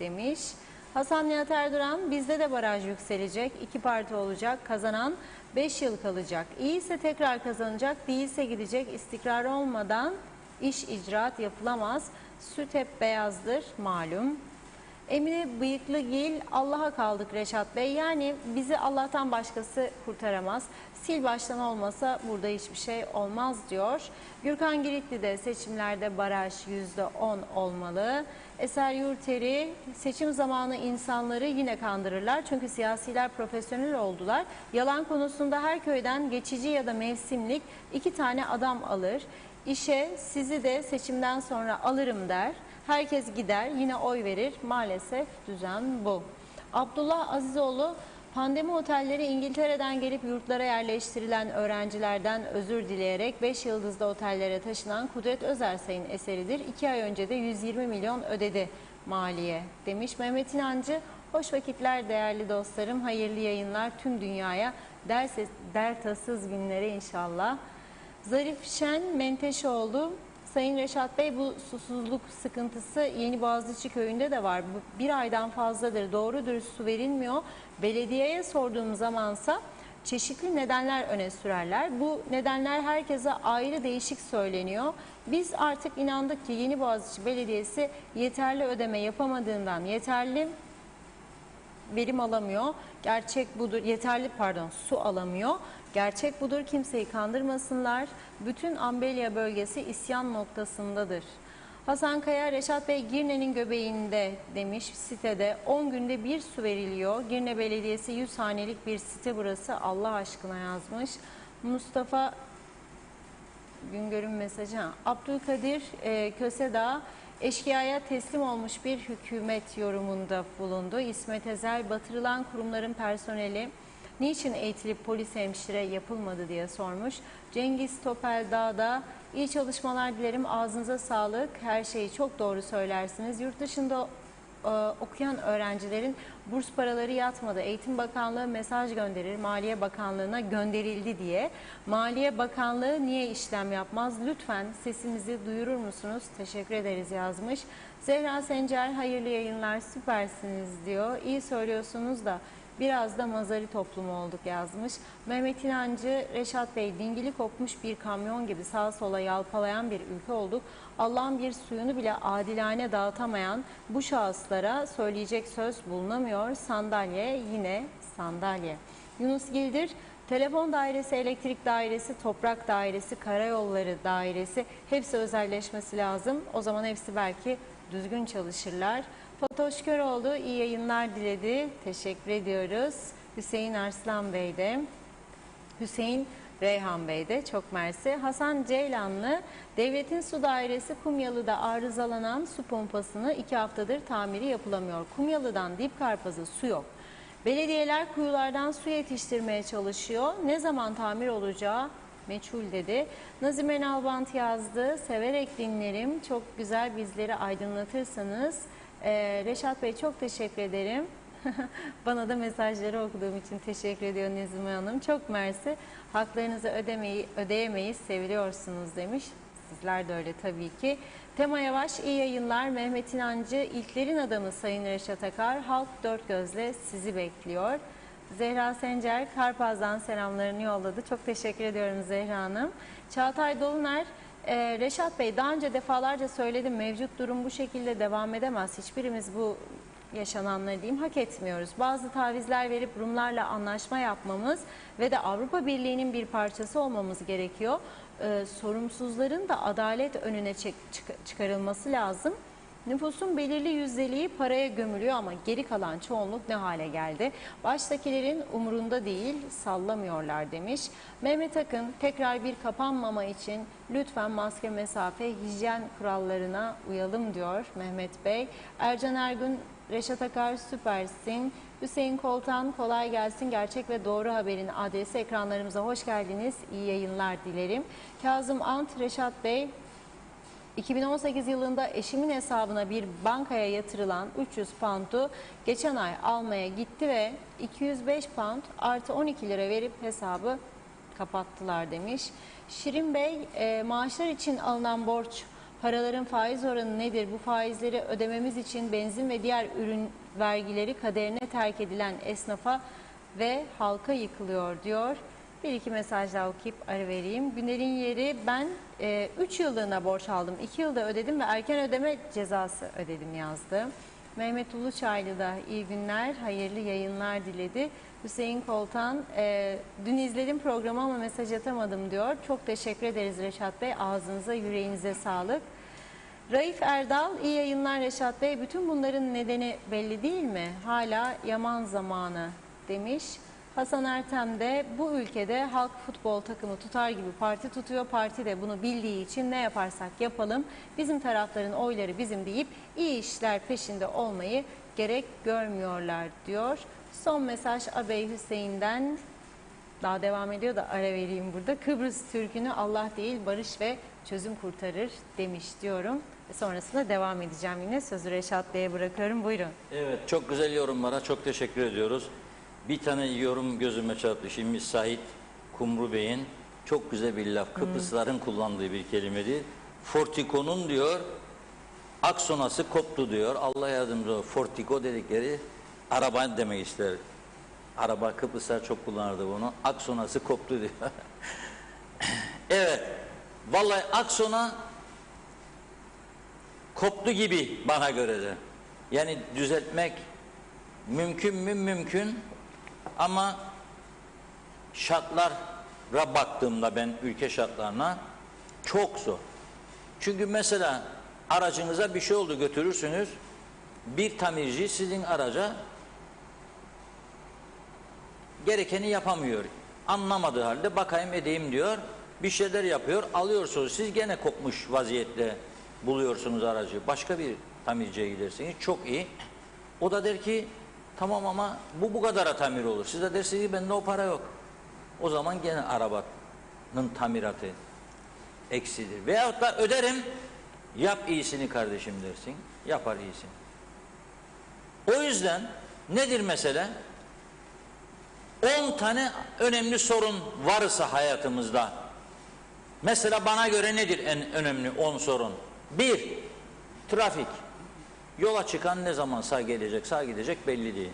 A: Demiş. Hasan Nihat Erduran, bizde de baraj yükselecek. 2 parti olacak. Kazanan 5 yıl kalacak. İyiyse tekrar kazanacak, değilse gidecek. İstikrar olmadan iş icraat yapılamaz. Süt hep beyazdır malum. Emine Bıyıklıgil, Allah'a kaldık Reşat Bey. Yani bizi Allah'tan başkası kurtaramaz. Sil baştan olmasa burada hiçbir şey olmaz diyor. Gürkan Giritli de seçimlerde baraj %10 olmalı. Eser Yurteri, seçim zamanı insanları yine kandırırlar. Çünkü siyasiler profesyonel oldular. Yalan konusunda her köyden geçici ya da mevsimlik 2 tane adam alır. İşe sizi de seçimden sonra alırım der. Herkes gider, yine oy verir. Maalesef düzen bu. Abdullah Azizoğlu, pandemi otelleri İngiltere'den gelip yurtlara yerleştirilen öğrencilerden özür dileyerek 5 yıldızlı otellere taşınan Kudret Özersay'ın eseridir. 2 ay önce de 120 milyon ödedi maliye demiş. Mehmet İnancı, hoş vakitler değerli dostlarım, hayırlı yayınlar tüm dünyaya, dertasız günlere inşallah. Zarif Şen Menteşoğlu, Sayın Reşat Bey, bu susuzluk sıkıntısı Yeni Boğaziçi köyünde de var. Bir aydan fazladır doğru dürüst su verilmiyor. Belediyeye sorduğum zamansa çeşitli nedenler öne sürerler. Bu nedenler herkese ayrı değişik söyleniyor. Biz artık inandık ki Yeni Boğaziçi Belediyesi yeterli ödeme yapamadığından yeterli verim alamıyor. Gerçek budur. Su alamıyor. Gerçek budur. Kimseyi kandırmasınlar. Bütün Ambelya bölgesi isyan noktasındadır. Hasan Kaya, Reşat Bey Girne'nin göbeğinde demiş, sitede 10 günde bir su veriliyor. Girne Belediyesi 100 hanelik bir site burası, Allah aşkına yazmış. Mustafa Güngör'ün mesajı. Abdülkadir Kösedağ, eşkıyaya teslim olmuş bir hükümet yorumunda bulundu. İsmet Ezel, batırılan kurumların personeli niçin eğitilip polis hemşire yapılmadı diye sormuş. Cengiz Topel Dağ'da, iyi çalışmalar dilerim, ağzınıza sağlık, her şeyi çok doğru söylersiniz. Yurt dışında okuyan öğrencilerin burs paraları yatmadı. Eğitim Bakanlığı mesaj gönderir, Maliye Bakanlığı'na gönderildi diye. Maliye Bakanlığı niye işlem yapmaz? Lütfen sesimizi duyurur musunuz? Teşekkür ederiz yazmış. Zehra Sencer, hayırlı yayınlar, süpersiniz diyor. İyi söylüyorsunuz da biraz da mazari toplumu olduk yazmış. Mehmet İnancı, Reşat Bey, dingili kopmuş bir kamyon gibi sağa sola yalpalayan bir ülke olduk. Allah'ın bir suyunu bile adilane dağıtamayan bu şahıslara söyleyecek söz bulunamıyor. Sandalye yine sandalye. Yunus Gildir, telefon dairesi, elektrik dairesi, toprak dairesi, karayolları dairesi hepsi özelleşmesi lazım. O zaman hepsi belki düzgün çalışırlar. Fatoş Köroğlu iyi yayınlar diledi. Teşekkür ediyoruz. Hüseyin Arslan Bey de, Hüseyin Reyhan Bey de çok mersi. Hasan Ceylanlı, devletin su dairesi Kumyalı'da arızalanan su pompasını 2 haftadır tamiri yapılamıyor. Kumyalı'dan Dipkarpaz'a su yok. Belediyeler kuyulardan su yetiştirmeye çalışıyor. Ne zaman tamir olacağı meçhul dedi. Nazime Nalbant yazdı. Severek dinlerim. Çok güzel, bizleri aydınlatırsanız. Reşat Bey çok teşekkür ederim. Bana da mesajları okuduğum için teşekkür ediyor Nezime Hanım. Çok mersi. Haklarınızı ödeyemeyiz, seviliyorsunuz demiş. Sizler de öyle tabii ki. Tema Yavaş, iyi yayınlar. Mehmet İnancı, ilklerin adamı Sayın Reşat Akar. Halk dört gözle sizi bekliyor. Zehra Sencer, Karpaz'dan selamlarını yolladı. Çok teşekkür ediyorum Zehra Hanım. Çağatay Doluner, Reşat Bey, daha önce defalarca söyledim, mevcut durum bu şekilde devam edemez. Hiçbirimiz bu yaşananları diyeyim hak etmiyoruz. Bazı tavizler verip Rumlarla anlaşma yapmamız ve de Avrupa Birliği'nin bir parçası olmamız gerekiyor. Sorumsuzların da adalet önüne çıkarılması lazım. Nüfusun belirli yüzdeliği paraya gömülüyor ama geri kalan çoğunluk ne hale geldi? Baştakilerin umurunda değil, sallamıyorlar demiş. Mehmet Akın, tekrar bir kapanmama için lütfen maske, mesafe, hijyen kurallarına uyalım diyor Mehmet Bey. Ercan Ergün, Reşat Akar süpersin. Hüseyin Koltan, kolay gelsin. Gerçek ve doğru haberin adresi, ekranlarımıza hoş geldiniz. İyi yayınlar dilerim. Kazım Ant, Reşat Bey, 2018 yılında eşimin hesabına bir bankaya yatırılan 300 pound'u geçen ay almaya gitti ve 205 pound artı 12 lira verip hesabı kapattılar demiş. Şirin Bey, maaşlar için alınan borç, paraların faiz oranı nedir? Bu faizleri ödememiz için benzin ve diğer ürün vergileri kaderine terk edilen esnafa ve halka yıkılıyor diyor. Bir iki mesaj daha okuyup ara vereyim. Günlerin yeri, ben 3 yıllığına borç aldım. 2 yılda ödedim ve erken ödeme cezası ödedim yazdı. Mehmet Uluçaylı da iyi günler, hayırlı yayınlar diledi. Hüseyin Koltan, dün izledim programı ama mesaj atamadım diyor. Çok teşekkür ederiz Reşat Bey, ağzınıza yüreğinize sağlık. Raif Erdal, iyi yayınlar Reşat Bey. Bütün bunların nedeni belli değil mi? Hala yaman zamanı demiş. Hasan Ertem de bu ülkede halk futbol takımı tutar gibi parti tutuyor. Parti de bunu bildiği için ne yaparsak yapalım bizim tarafların oyları bizim deyip iyi işler peşinde olmayı gerek görmüyorlar diyor. Son mesaj Abey Hüseyin'den, daha devam ediyor da ara vereyim burada. Kıbrıs Türk'ünü Allah değil barış ve çözüm kurtarır demiş diyorum. Sonrasında devam edeceğim yine. Sözü Reşat Bey'e bırakıyorum. Buyurun.
B: Evet, çok güzel yorumlara çok teşekkür ediyoruz. Bir tane yorum gözüme çarptı. Şimdi Sait Kumru Bey'in çok güzel bir laf. Kıbrıslıların kullandığı bir kelimedir. Fortiko'nun diyor aksonası koptu diyor. Allah yardımcı olsun. Fortiko dedikleri araba demek ister. Araba, Kıbrıslar çok kullanırdı bunu. Aksonası koptu diyor. Evet. Vallahi aksona koptu gibi bana göre de. Yani düzeltmek mümkün mü? Mümkün. Ama şartlara baktığımda ben ülke şartlarına çok zor. Çünkü mesela aracınıza bir şey oldu, götürürsünüz. Bir tamirci sizin araca gerekeni yapamıyor. Anlamadığı halde bakayım edeyim diyor. Bir şeyler yapıyor. Alıyorsunuz. Siz gene kopmuş vaziyette buluyorsunuz aracı. Başka bir tamirciye gidersiniz. Çok iyi. O da der ki tamam ama bu kadara tamir olur. Siz de dersiniz ki bende o para yok. O zaman gene arabanın tamiratı eksidir. Veyahut da öderim, yap iyisini kardeşim dersin. Yapar iyisini. O yüzden nedir mesele? 10 tane önemli sorun varsa hayatımızda, mesela bana göre nedir en önemli 10 sorun? 1. Trafik. Yola çıkan ne zaman sağ gelecek, sağ gidecek belli değil.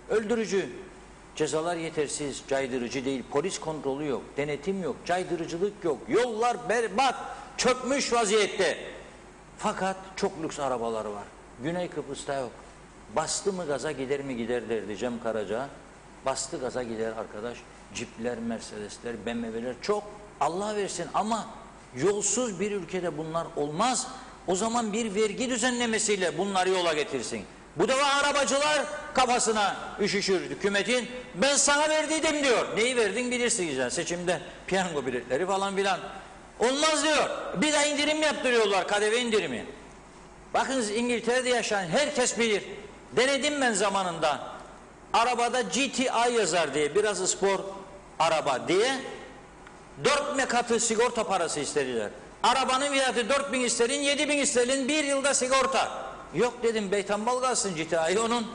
B: Öldürücü. Cezalar yetersiz, caydırıcı değil. Polis kontrolü yok, denetim yok, caydırıcılık yok. Yollar berbat, çökmüş vaziyette. Fakat çok lüks arabalar var. Güney Kıbrıs'ta yok. Bastı mı gaza gider mi gider derdi Cem Karaca. Bastı gaza gider arkadaş. Cipler, Mercedesler, BMW'ler çok. Allah versin ama yolsuz bir ülkede bunlar olmaz. O zaman bir vergi düzenlemesiyle bunları yola getirsin. Bu da arabacılar kafasına üşüşür hükümetin. Ben sana verdiydim diyor. Neyi verdin bilirsiniz yani seçimde. Piyango biletleri falan filan. Olmaz diyor. Bir de indirim yaptırıyorlar, KDV indirimi. Bakınız İngiltere'de yaşayan herkes bilir. Denedim ben zamanında. Arabada GTI yazar diye, biraz spor araba diye 4 katı sigorta parası istediler. Arabanın fiyatı 4.000 sterlin, 7.000 sterlin, bir yılda sigorta. Yok dedim, Beytambal kalsın GTI onun.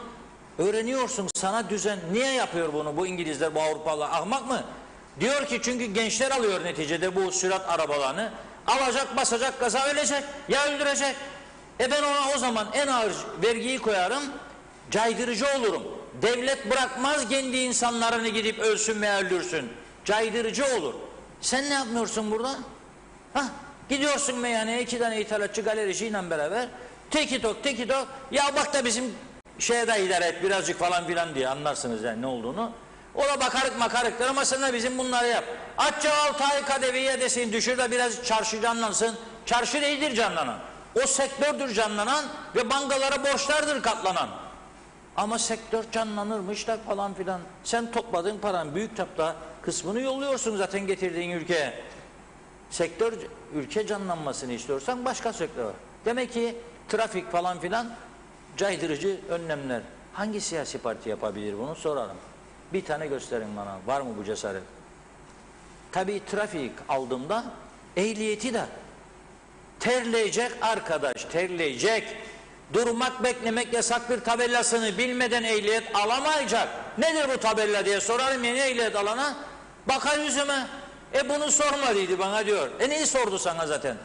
B: Öğreniyorsun, sana düzen. Niye yapıyor bunu bu İngilizler, bu Avrupalılar? Ahmak mı? Diyor ki çünkü gençler alıyor neticede bu sürat arabalarını. Alacak, basacak, gaza ölecek, ya öldürecek. Ben ona o zaman en ağır vergiyi koyarım, caydırıcı olurum. Devlet bırakmaz kendi insanlarını gidip ölsün veya öldürsün. Caydırıcı olur. Sen ne yapmıyorsun burada? Gidiyorsun meyhaneye, 2 tane ithalatçı galericiyle beraber teki tok ya bak da bizim şeye de idare et birazcık falan filan diye anlarsınız yani ne olduğunu. O da bakarık makarıktır ama sen de bizim bunları yap. Açça 6 ay KDV'ye desin, düşür de biraz çarşı canlansın. Çarşı değildir canlanan. O sektördür canlanan ve bankalara borçlardır katlanan. Ama sektör canlanırmış da falan filan. Sen topladığın paranın büyük çapta kısmını yolluyorsun zaten getirdiğin ülkeye. Sektör, ülke canlanmasını istiyorsan başka sektör var. Demek ki trafik falan filan caydırıcı önlemler. Hangi siyasi parti yapabilir bunu sorarım. Bir tane gösterin bana. Var mı bu cesaret? Tabii trafik aldığımda ehliyeti de terleyecek arkadaş, terleyecek. Durmak, beklemek yasaktır tabelasını bilmeden ehliyet alamayacak. Nedir bu tabela diye sorarım yeni ehliyet alana. Bakar yüzüme. Bunu sormadıydı bana diyor. Neyi sordu sana zaten?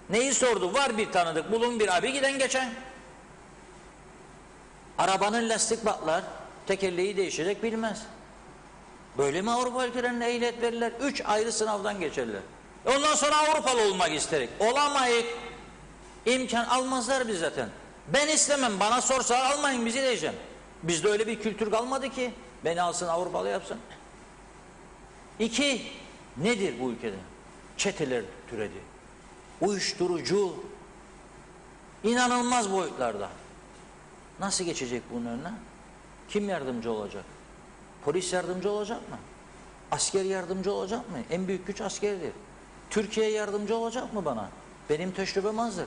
B: Neyi sordu? Var bir tanıdık. Bulun bir abi giden geçen. Arabanın lastik patlar. Tekerleği değişecek bilmez. Böyle mi Avrupa ülkelerine ehliyet verirler? 3 ayrı sınavdan geçerler. Ondan sonra Avrupalı olmak isterik. Olamayık. İmkan almazlar biz zaten. Ben istemem, bana sorsa almayın bizi diyeceğim. Bizde öyle bir kültür kalmadı ki beni alsın Avrupalı yapsın. İki, nedir bu ülkede? Çeteler türedi. Uyuşturucu inanılmaz boyutlarda. Nasıl geçecek bunun önüne? Kim yardımcı olacak? Polis yardımcı olacak mı? Asker yardımcı olacak mı? En büyük güç askerdir. Türkiye yardımcı olacak mı bana? Benim tecrübem azdır.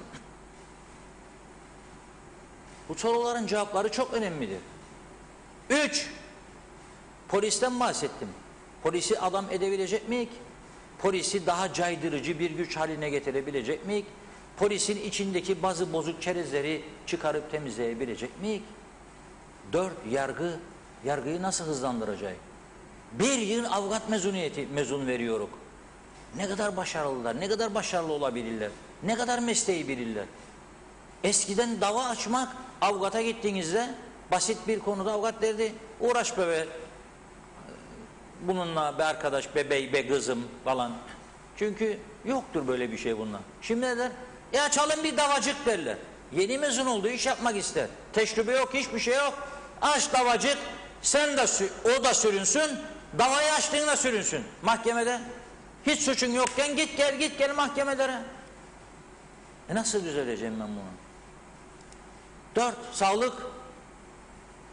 B: Bu soruların cevapları çok önemlidir. 3. Polisten bahsettim. Polisi adam edebilecek miyik? Polisi daha caydırıcı bir güç haline getirebilecek miyik? Polisin içindeki bazı bozuk çerezleri çıkarıp temizleyebilecek miyik? 4. Yargı. Yargıyı nasıl hızlandıracak? 1 yıl avukat mezun veriyoruz. Ne kadar başarılılar, ne kadar başarılı olabilirler, ne kadar mesleği bilirler. Eskiden dava açmak, avukata gittiğinizde basit bir konuda avukat derdi, uğraş be, bununla be arkadaş, be bey, be kızım falan. Çünkü yoktur böyle bir şey bunlar. Şimdi ne der? Açalım bir davacık derler. Yeni mezun olduğu iş yapmak ister. Tecrübe yok, hiçbir şey yok. Aç davacık, sen de o da sürünsün, davayı açtığında sürünsün mahkemede. Hiç suçun yokken git gel mahkemelere. Nasıl düzeleceğim ben bunu? 4. Sağlık.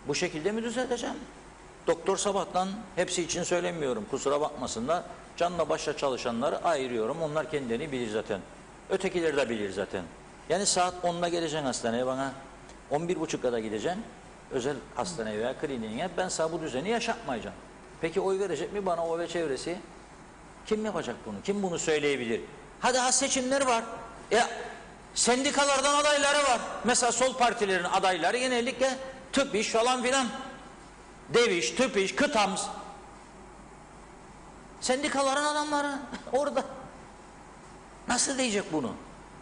B: Bu şekilde mi düzelteceğim? Doktor sabahtan, hepsi için söylemiyorum, kusura bakmasınlar. Canla başla çalışanları ayırıyorum. Onlar kendilerini bilir zaten. Ötekileri de bilir zaten. Yani saat 10'da geleceksin hastaneye bana. 11.30'da gideceksin. Özel hastaneye veya kliniğe. Ben sana bu düzeni yaşatmayacağım. Peki oy verecek mi bana, o ve çevresi? Kim yapacak bunu? Kim bunu söyleyebilir? Hadi seçimler var. Sendikalardan adayları var. Mesela sol partilerin adayları genellikle tıp iş falan filan. Dev iş, tıp iş, kıtams. Sendikaların adamları orada. Nasıl diyecek bunu?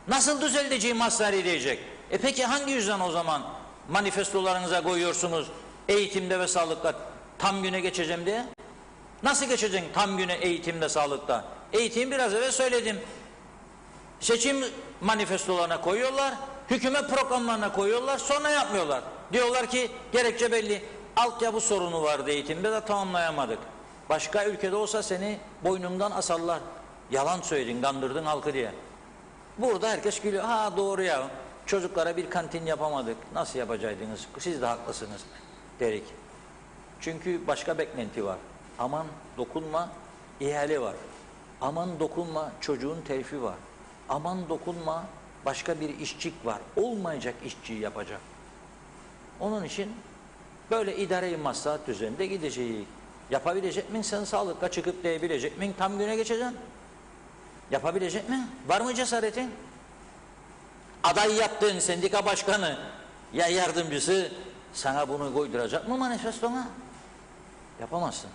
B: Nasıl düzelteceğim masrafı diyecek? Peki hangi yüzden o zaman manifestolarınıza koyuyorsunuz eğitimde ve sağlıkta tam güne geçeceğim diye? Nasıl geçeceksin tam güne eğitimde, sağlıkta? Eğitim biraz evvel söyledim. Seçim manifestolarına koyuyorlar, hükümet programlarına koyuyorlar, sonra yapmıyorlar. Diyorlar ki gerekçe belli, altyapı sorunu vardı eğitimde de tamamlayamadık. Başka ülkede olsa seni boynundan asarlar. Yalan söyledin, kandırdın halkı diye. Burada herkes gülüyor. Ha doğru ya, çocuklara bir kantin yapamadık. Nasıl yapacaktınız? Siz de haklısınız derik. Çünkü başka beklenti var. Aman dokunma, ihale var. Aman dokunma, çocuğun terfi var. Aman dokunma, başka bir işçik var. Olmayacak işçiyi yapacak. Onun için böyle idare-i maslahat düzeninde gideceği. Yapabilecek min sen sağlıkla çıkıp diyebilecek min tam güne geçeceksin? Yapabilecek mi? Var mı cesaretin? Aday yaptığın sendika başkanı ya yardımcısı sana bunu koyduracak mı manifestona? Yapamazsın.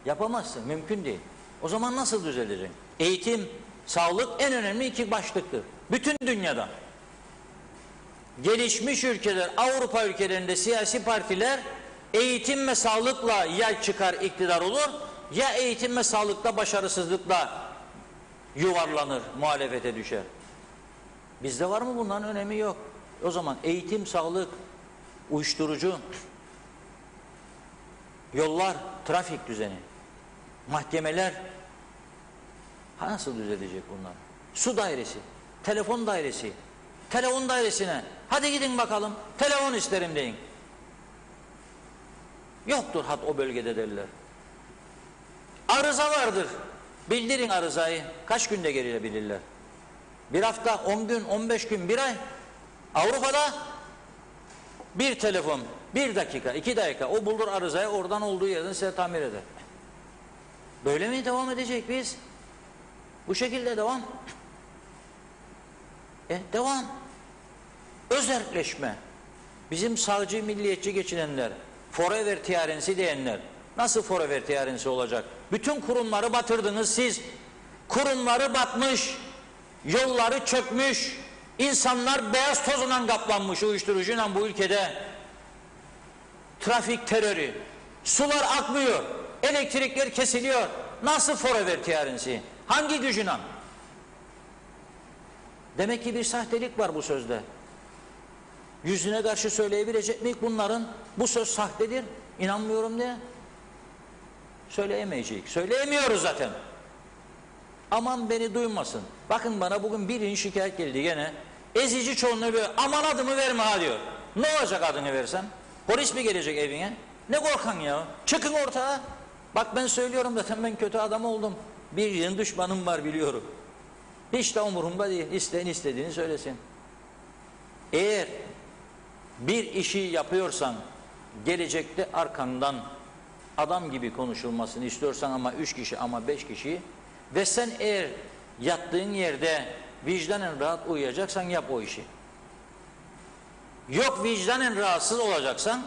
B: Yapamazsın. Mümkün değil. O zaman nasıl düzelecek? Eğitim, sağlık en önemli iki başlıktır. Bütün dünyada. Gelişmiş ülkeler, Avrupa ülkelerinde siyasi partiler eğitim ve sağlıkla ya çıkar iktidar olur ya eğitim ve sağlıkta başarısızlıkla yuvarlanır, muhalefete düşer. Bizde var mı bunların önemi yok. O zaman eğitim, sağlık, uyuşturucu, yollar, trafik düzeni, mahkemeler nasıl düzelecek bunlar? Su dairesi, telefon dairesi, telefon dairesine hadi gidin bakalım telefon isterim deyin. Yoktur hat o bölgede derler. Arıza vardır. Bildirin arızayı. Kaç günde gelebilirler? Bir hafta, 10 gün, 15 gün, bir ay. Avrupa'da bir telefon, 1 dakika, 2 dakika o bulur arızayı, oradan olduğu yerden size tamir eder. Böyle mi devam edecek biz? Bu şekilde devam. Devam. Özerkleşme. Bizim sağcı, milliyetçi geçinenler, forever tiyarensi diyenler, nasıl forever tiyarensi olacak? Bütün kurumları batırdınız siz. Kurumları batmış, yolları çökmüş, insanlar beyaz tozundan kaplanmış uyuşturucuyla bu ülkede. Trafik terörü, sular akmıyor, elektrikler kesiliyor. Nasıl forever tiyarensi? Hangi gücüyle? Demek ki bir sahtelik var bu sözde. Yüzüne karşı söyleyebilecek miyik bunların? Bu söz sahtedir, inanmıyorum diye. Söyleyemeyecek. Söyleyemiyoruz zaten. Aman beni duymasın. Bakın bana bugün birinin şikayet geldi gene. Ezici çoğunluğu böyle aman adımı verme ha diyor. Ne olacak adını versem? Polis mi gelecek evine? Ne korkan ya? Çıkın ortaya. Bak ben söylüyorum zaten ben kötü adam oldum. Bir yığın düşmanım var biliyorum. Hiç de umurumda değil. İsteyen istediğini söylesin. Eğer bir işi yapıyorsan gelecekte arkandan adam gibi konuşulmasını istiyorsan ama 3 kişi ama 5 kişi ve sen eğer yattığın yerde vicdanen rahat uyuyacaksan yap o işi. Yok vicdanen rahatsız olacaksan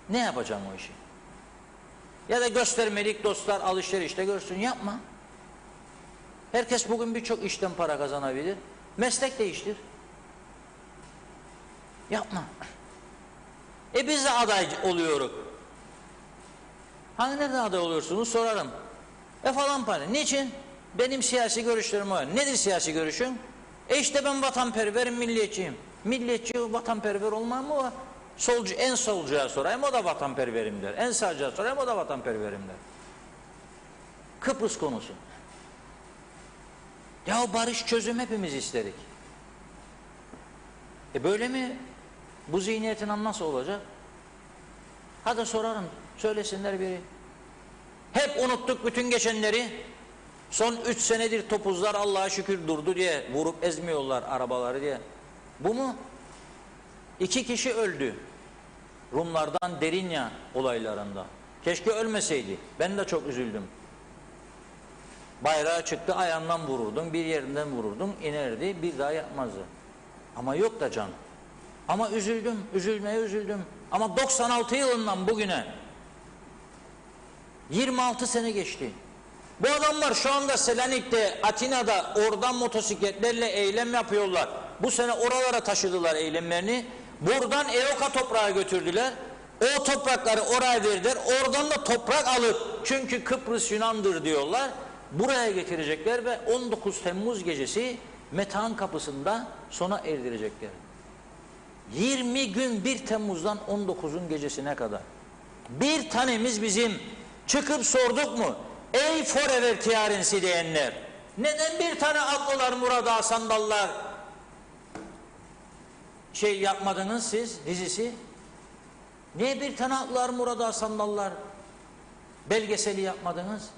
B: ne yapacaksın o işi? Ya da göstermelik dostlar alışverişte görsün yapma. Herkes bugün birçok işten para kazanabilir. Meslek değiştir. Yapma. Biz de aday oluyoruz. Hangi nerede aday oluyorsunuz sorarım. Falan para. Niçin? Benim siyasi görüşlerim var. Nedir siyasi görüşün? İşte ben vatanperverim, milliyetçiyim. Milliyetçi vatanperver olmam mı var? Solcu, en solcuya sorayım o da vatanperverim der. En sağcıya sorayım o da vatanperverim der. Kıbrıs konusu. Ya barış çözüm hepimiz istedik. Böyle mi? Bu zihniyetin nasıl olacak? Hadi sorarım. Söylesinler biri. Hep unuttuk bütün geçenleri. Son 3 senedir topuzlar Allah'a şükür durdu diye vurup ezmiyorlar arabaları diye. Bu mu? 2 kişi öldü. Rumlardan Derinya olaylarında. Keşke ölmeseydi. Ben de çok üzüldüm. Bayrağı çıktı ayağından vururdum, bir yerinden vururdum, inerdi, bir daha yapmazdı. Ama yok da can. Ama üzüldüm, üzülmeye üzüldüm. Ama 96 yılından bugüne 26 sene geçti. Bu adamlar şu anda Selanik'te, Atina'da oradan motosikletlerle eylem yapıyorlar. Bu sene oralara taşıdılar eylemlerini. Buradan Eoka toprağı götürdüler. O toprakları oraya verdiler. Oradan da toprak alıp, çünkü Kıbrıs Yunan'dır diyorlar. Buraya getirecekler ve 19 Temmuz gecesi Metehan kapısında sona erdirecekler. 20 gün 1 Temmuz'dan 19'un gecesine kadar. Bir tanemiz bizim çıkıp sorduk mu? Ey forever tiyarensi diyenler. Neden bir tane atlılar Murada sandallar yapmadınız siz dizisi? Niye bir tane atlılar Murada sandallar belgeseli yapmadınız?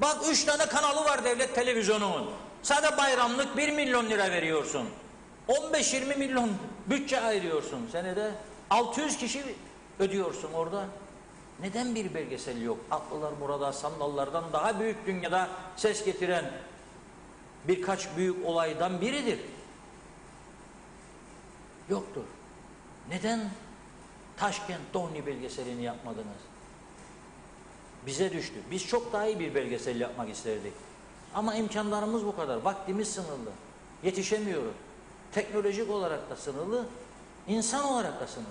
B: Bak 3 tane kanalı var devlet televizyonunun. Sadece bayramlık 1 milyon lira veriyorsun. 15-20 milyon bütçe ayırıyorsun senede. 600 kişi ödüyorsun orada. Neden bir belgesel yok? Atlılar Murada sandallardan daha büyük dünyada ses getiren birkaç büyük olaydan biridir. Yoktur. Neden Taşkent Dohni belgeselini yapmadınız? Bize düştü. Biz çok daha iyi bir belgesel yapmak isterdik. Ama imkanlarımız bu kadar. Vaktimiz sınırlı. Yetişemiyoruz. Teknolojik olarak da sınırlı, insan olarak da sınırlı.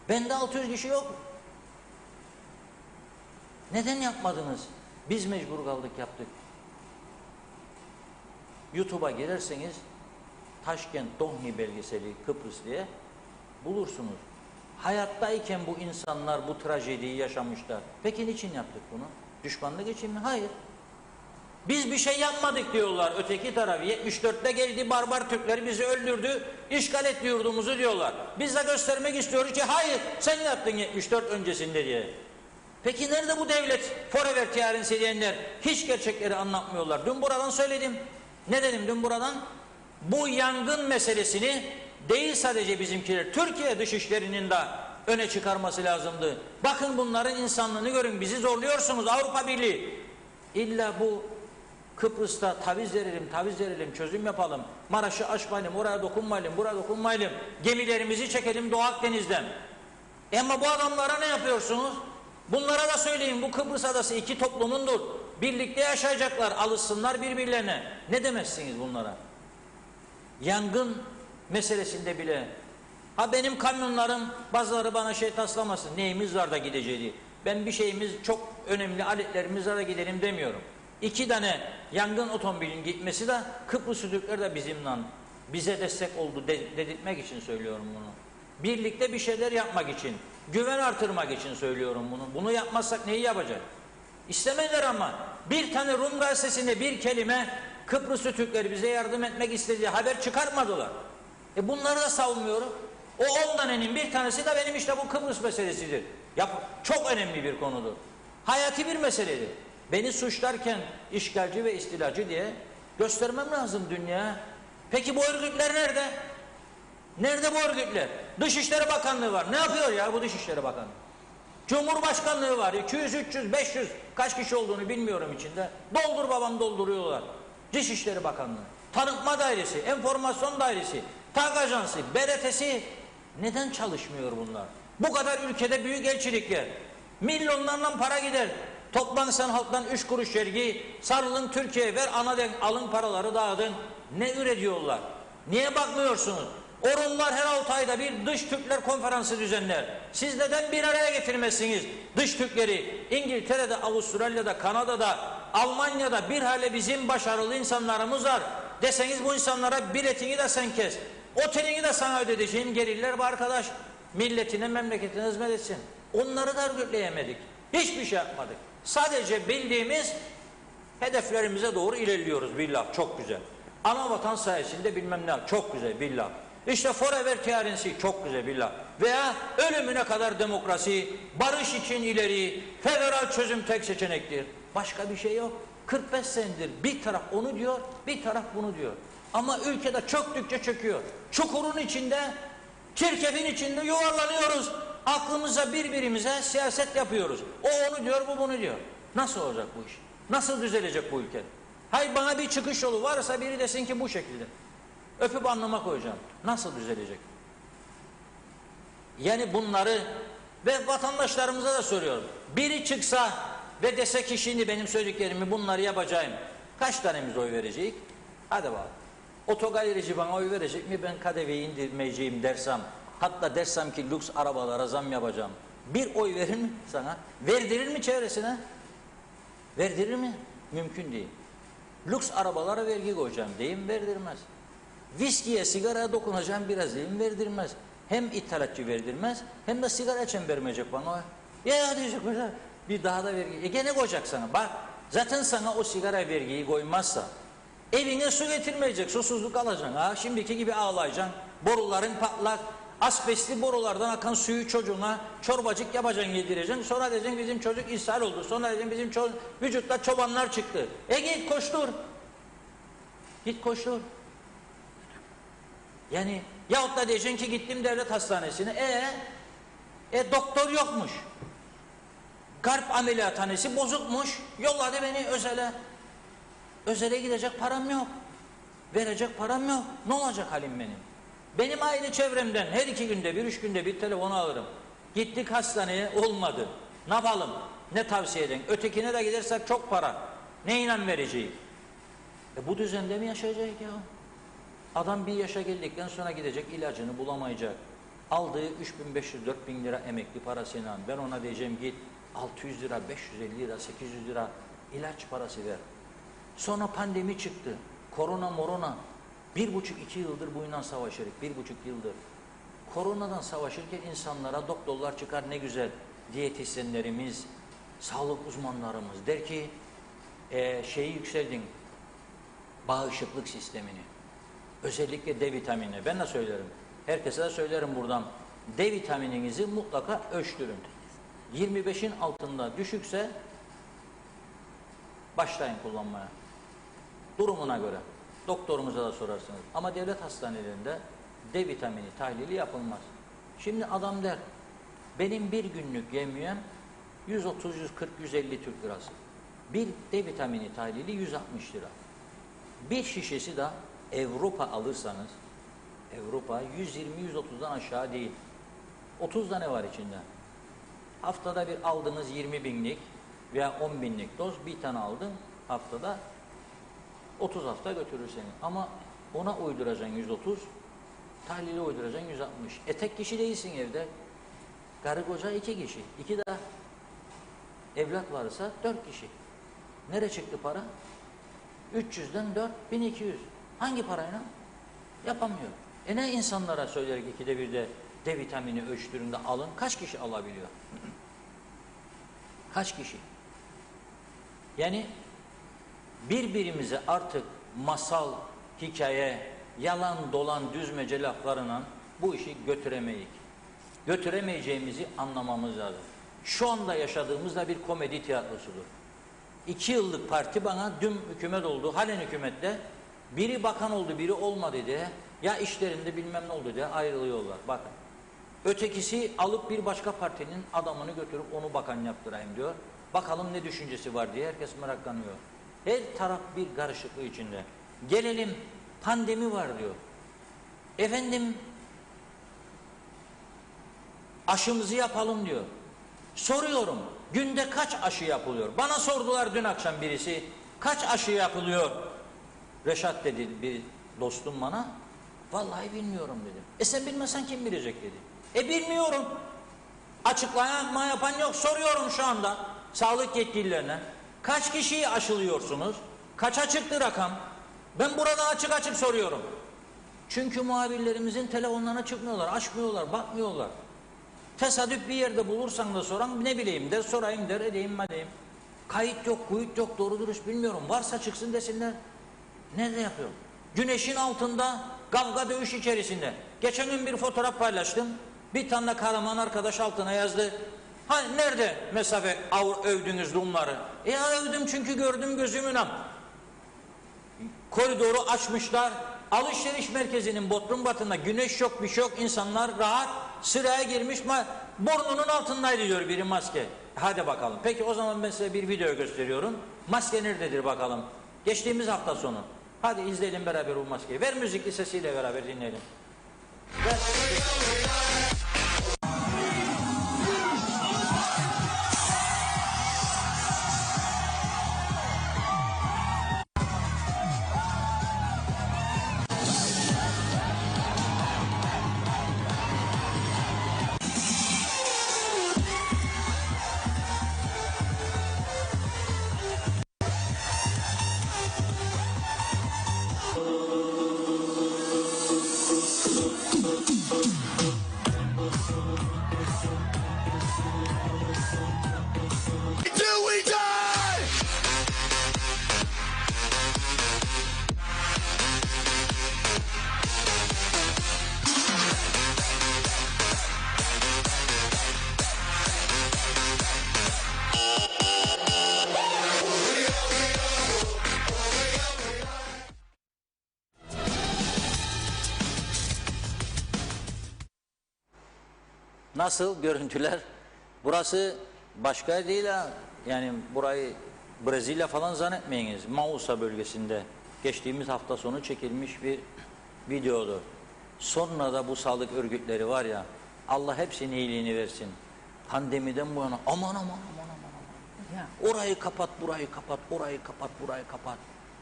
B: Bende 600 kişi yok. Neden yapmadınız? Biz mecbur kaldık yaptık. YouTube'a girerseniz Taşkent Dohni belgeseli Kıbrıs diye bulursunuz. Hayattayken bu insanlar bu trajediyi yaşamışlar. Peki niçin yaptık bunu? Düşmanlık için mi? Hayır. Biz bir şey yapmadık diyorlar öteki tarafı. 74'te geldi barbar Türkleri bizi öldürdü, işgal etti yurdumuzu diyorlar. Biz de göstermek istiyoruz ki hayır sen yaptın 74 öncesinde diye. Peki nerede bu devlet? Forever tiyarensi diyenler hiç gerçekleri anlatmıyorlar. Dün buradan söyledim. Ne dedim dün buradan? Bu yangın meselesini değil sadece bizimkiler, Türkiye Dışişleri'nin de öne çıkarması lazımdı. Bakın bunların insanlığını görün, bizi zorluyorsunuz Avrupa Birliği. İlla bu Kıbrıs'ta taviz verelim, çözüm yapalım. Maraş'ı aşmayalım, oraya dokunmayalım, buraya dokunmayalım. Gemilerimizi çekelim Doğu Akdeniz'den. Ama bu adamlara ne yapıyorsunuz? Bunlara da söyleyin, bu Kıbrıs adası iki toplumundur. Birlikte yaşayacaklar, alışsınlar birbirlerine. Ne demezsiniz bunlara? Yangın meselesinde bile. Ha benim kamyonlarım, bazıları bana taslamasın, neyimiz var da gideceği. Ben bir şeyimiz çok önemli, aletlerimiz var da gidelim demiyorum. 2 tane yangın otomobilin gitmesi de Kıbrıs Türkler de bizimle, bize destek oldu dedirtmek için söylüyorum bunu. Birlikte bir şeyler yapmak için, güven artırmak için söylüyorum bunu. Bunu yapmazsak neyi yapacak? İstemediler ama bir tane Rum gazetesinde bir kelime Kıbrıslı Türkleri bize yardım etmek istediği haber çıkartmadılar. Bunları da savunmuyorum. O 10 tanenin bir tanesi de benim işte bu Kıbrıs meselesidir. Çok önemli bir konudur. Hayati bir meseledir. Beni suçlarken işgalci ve istilacı diye göstermem lazım dünya. Peki bu örgütler nerede? Nerede bu örgütler? Dışişleri Bakanlığı var. Ne yapıyor ya bu Dışişleri Bakanlığı? Cumhurbaşkanlığı var. 200, 300, 500 kaç kişi olduğunu bilmiyorum içinde. Doldur babam dolduruyorlar. Dışişleri Bakanlığı, Tanıtma Dairesi, Enformasyon Dairesi, TAG Ajansı, BRT'si neden çalışmıyor bunlar? Bu kadar ülkede büyük elçilikler. Milyonlarla para gider. Toplansan halktan 3 kuruş vergi, sarılın Türkiye'ye ver, alın paraları dağıdın. Ne üretiyorlar? Niye bakmıyorsunuz? O Rumlar her 6 ayda bir dış Türkler konferansı düzenler. Siz neden bir araya getirmezsiniz dış Türkleri? İngiltere'de, Avustralya'da, Kanada'da, Almanya'da bir hale bizim başarılı insanlarımız var. Deseniz bu insanlara biletini de sen kes. Otelini de sana ödeteceğim gelirler bu arkadaş. Milletine, memleketine hizmet etsin. Onları da örgütleyemedik. Hiçbir şey yapmadık. Sadece bildiğimiz hedeflerimize doğru ilerliyoruz billah. Çok güzel. Ana vatan sayesinde bilmem ne. Çok güzel billah. İşte forever TRNC çok güzel billah. Veya ölümüne kadar demokrasi, barış için ileri, federal çözüm tek seçenektir. Başka bir şey yok. 45 senedir bir taraf onu diyor, bir taraf bunu diyor. Ama ülkede çöktükçe çöküyor. Çukurun içinde, çirkefin içinde yuvarlanıyoruz. Aklımıza birbirimize siyaset yapıyoruz. O onu diyor, bu bunu diyor. Nasıl olacak bu iş? Nasıl düzelecek bu ülke? Hay bana bir çıkış yolu varsa biri desin ki bu şekilde. Öpüp alnıma koyacağım. Nasıl düzelecek? Yani bunları ve vatandaşlarımıza da soruyorum. Biri çıksa ve dese ki şimdi benim söylediklerimi bunları yapacağım. Kaç tanemiz oy verecek? Hadi bakalım. Otogalerici bana oy verecek mi? Ben KDV'yi indirmeyeceğim dersem, hatta dersem ki lüks arabalara zam yapacağım. Bir oy verir mi sana? Verdirir mi çevresine? Verdirir mi? Mümkün değil. Lüks arabalara vergi koyacağım diyeyim, verdirmez. Viskiye, sigaraya dokunacağım biraz diyeyim, verdirmez. Hem ithalatçı verdirmez, hem de sigara içen vermeyecek bana. Ya diyecek mesela, bir daha da vergi. Gene koyacak sana. Bak, zaten sana o sigara vergiyi koymazsa, evine su getirmeyecek, susuzluk alacaksın. Ha, şimdiki gibi ağlayacaksın. Boruların patlak, asbestli borulardan akan suyu çocuğuna çorbacık yapacaksın, yedireceksin. Sonra diyeceksin bizim çocuk ishal oldu. Sonra diyeceksin bizim vücutta çobanlar çıktı. Git koştur. Git koştur. Yani yahut da diyeceksin ki gittim devlet hastanesine. Doktor yokmuş. Kalp ameliyathanesi bozukmuş. Yolladı beni özele. Özele gidecek param yok. Verecek param yok. Ne olacak halim benim? Benim aile çevremden her 2 günde bir, 3 günde bir telefon alırım. Gittik hastaneye, olmadı. Ne yapalım? Ne tavsiye edin? Ötekine de gidersek çok para. Neyle vereceğim? Bu düzende mi yaşayacak ya? Adam bir yaşa geldikten sonra gidecek, ilacını bulamayacak. Aldığı 3.500-4.000 lira emekli parasıyla ben ona diyeceğim git 600 lira, 550 lira, 800 lira ilaç parası ver. Sonra pandemi çıktı. Korona morona. 1,5-2 yıldır bununla savaşırız. 1,5 yıldır. Koronadan savaşırken insanlara doktorlar çıkar, ne güzel. Diyetisyenlerimiz, sağlık uzmanlarımız der ki şeyi yükseldin, bağışıklık sistemini. Özellikle D vitamini. Ben de söylerim. Herkese de söylerim buradan. D vitamininizi mutlaka ölçtürün. 25'in altında düşükse başlayın kullanmaya. Durumuna göre. Doktorunuza da sorarsınız. Ama devlet hastanelerinde D vitamini tahlili yapılmaz. Şimdi adam der, benim bir günlük yemiyem 130, 140, 150 Türk lirası. Bir D vitamini tahlili 160 lira. Bir şişesi de Avrupa alırsanız, Avrupa 120-130'dan aşağı değil. 30 tane var içinde. Haftada bir aldığınız 20 binlik veya 10 binlik doz, bir tane aldın haftada 30 hafta götürür seni. Ama ona uyduracaksın 130, tahlili uyduracaksın 160. Tek kişi değilsin evde. Karı koca 2 kişi. 2 de evlat varsa 4 kişi. Nereye çıktı para? 300'den 4, 1200. Hangi parayla? Yapamıyor. Ne insanlara söylerik 2'de 1'de D vitamini ölçtüğünde alın. Kaç kişi alabiliyor? Kaç kişi? Yani birbirimize artık masal, hikaye, yalan dolan düzmece laflarına bu işi götüremeyiz. Götüremeyeceğimizi anlamamız lazım. Şu anda yaşadığımız da bir komedi tiyatrosudur. 2 yıllık parti bana dün hükümet oldu, halen hükümette biri bakan oldu, biri olmadı diye ya işlerinde bilmem ne oldu diye ayrılıyorlar. Bakın. Ötekisi alıp bir başka partinin adamını götürüp onu bakan yaptırayım diyor. Bakalım ne düşüncesi var diye herkes meraklanıyor. Her taraf bir karışıklığı içinde. Gelelim pandemi var diyor. Efendim aşımızı yapalım diyor. Soruyorum günde kaç aşı yapılıyor? Bana sordular dün akşam birisi. Kaç aşı yapılıyor? Reşat dedi bir dostum bana. Vallahi bilmiyorum dedim. Sen bilmesen kim bilecek dedi. Bilmiyorum. Açıklama yapan yok. Soruyorum şu anda sağlık yetkililerine. Kaç kişiyi aşılıyorsunuz? Kaça çıktı rakam? Ben burada açık açık soruyorum. Çünkü muhabirlerimizin telefonlarına çıkmıyorlar, açmıyorlar, bakmıyorlar. Tesadüf bir yerde bulursan da soran ne bileyim der, sorayım der, edeyim edeyim. Kayıt yok, kuyut yok, doğru dürüst bilmiyorum. Varsa çıksın desinler. Nerede yapıyor? Güneşin altında, kavga dövüş içerisinde. Geçen gün bir fotoğraf paylaştım. Bir tane kahraman arkadaş altına yazdı. Ha nerede mesafe övdünüz Rumları? Övdüm çünkü gördüm gözümün am. Koridoru açmışlar. Alışveriş merkezinin Bodrum batında güneş yok bir şey yok. İnsanlar rahat sıraya girmiş. Burnunun altındaydı diyor biri maske. Hadi bakalım. Peki o zaman ben size bir video gösteriyorum. Maske nerededir bakalım. Geçtiğimiz hafta sonu. Hadi izleyelim beraber bu maskeyi. Ver müzikli sesiyle beraber dinleyelim. Ver. Nasıl görüntüler? Burası başka değil ha. Yani burayı Brezilya falan zannetmeyiniz. Mausa bölgesinde geçtiğimiz hafta sonu çekilmiş bir videodur. Sonra da bu sağlık örgütleri var ya, Allah hepsinin iyiliğini versin. Pandemiden bu yana aman. Ya, orayı kapat, burayı kapat, orayı kapat, burayı kapat.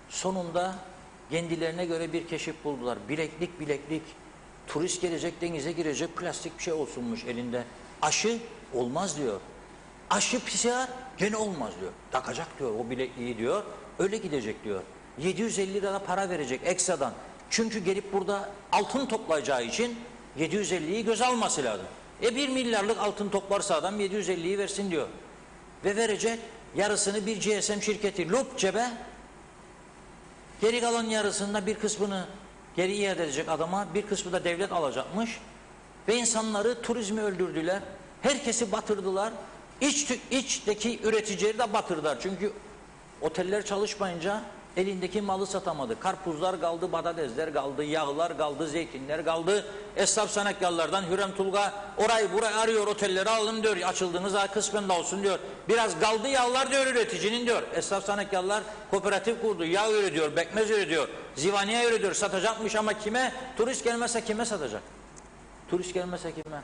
B: Sonunda kendilerine göre bir keşif buldular. Bileklik. Turist gelecek, denize girecek, plastik bir şey olsunmuş elinde. Aşı olmaz diyor. Aşı PCR gene olmaz diyor. Takacak diyor o bilekliği diyor. Öyle gidecek diyor. 750 lira para verecek ekstradan. Çünkü gelip burada altın toplayacağı için 750'yi göz alması lazım. 1 milyarlık altın toplarsa adam 750'yi versin diyor. Ve verecek yarısını bir GSM şirketi lup cebe. Geri kalan yarısında bir kısmını geri iade edecek adama, bir kısmı da devlet alacakmış. Ve insanları turizmi öldürdüler. Herkesi batırdılar. İçteki üreticileri de batırdılar. Çünkü oteller çalışmayınca elindeki malı satamadı. Karpuzlar kaldı, patatesler kaldı, yağlar kaldı, zeytinler kaldı. Esnaf sanatkarlardan Hürrem Tulga orayı burayı arıyor, otelleri alın diyor. Açıldığınız ay kısmen de olsun diyor. Biraz kaldı yağlar diyor üreticinin diyor. Esnaf sanatkarlar kooperatif kurdu, yağ üretiyor, bekmez üretiyor, zivaniye üretiyor, satacakmış ama kime? Turist gelmezse kime satacak? Turist gelmezse kime?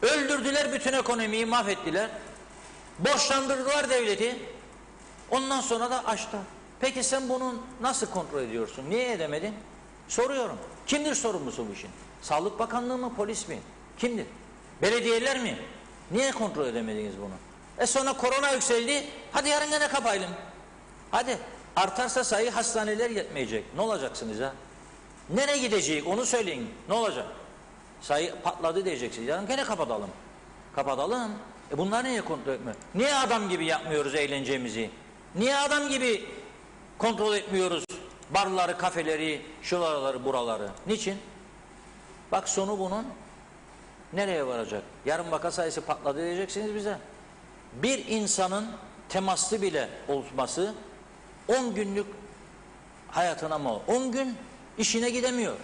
B: Öldürdüler bütün ekonomiyi, mahvettiler. Borçlandırdılar devleti. Ondan sonra da açtılar. Peki sen bunu nasıl kontrol ediyorsun? Niye edemedin? Soruyorum. Kimdir sorumlusu bu işin? Sağlık Bakanlığı mı, polis mi? Kimdir? Belediyeler mi? Niye kontrol edemediniz bunu? Sonra korona yükseldi. Hadi yarın gene kapayalım. Hadi. Artarsa sayı hastaneler yetmeyecek. Ne olacaksınız ha? Nereye gidecek? Onu söyleyin. Ne olacak? Sayı patladı diyeceksiniz. Yarın gene kapatalım. Kapatalım. Bunlar niye kontrol etmiyor? Niye adam gibi yapmıyoruz eğlencemizi? Niye adam gibi kontrol etmiyoruz barları, kafeleri, şuraları, buraları? Niçin? Bak sonu bunun nereye varacak? Yarın vaka sayısı patladı diyeceksiniz bize. Bir insanın temaslı bile olması 10 günlük hayatına mı? 10 gün işine gidemiyor.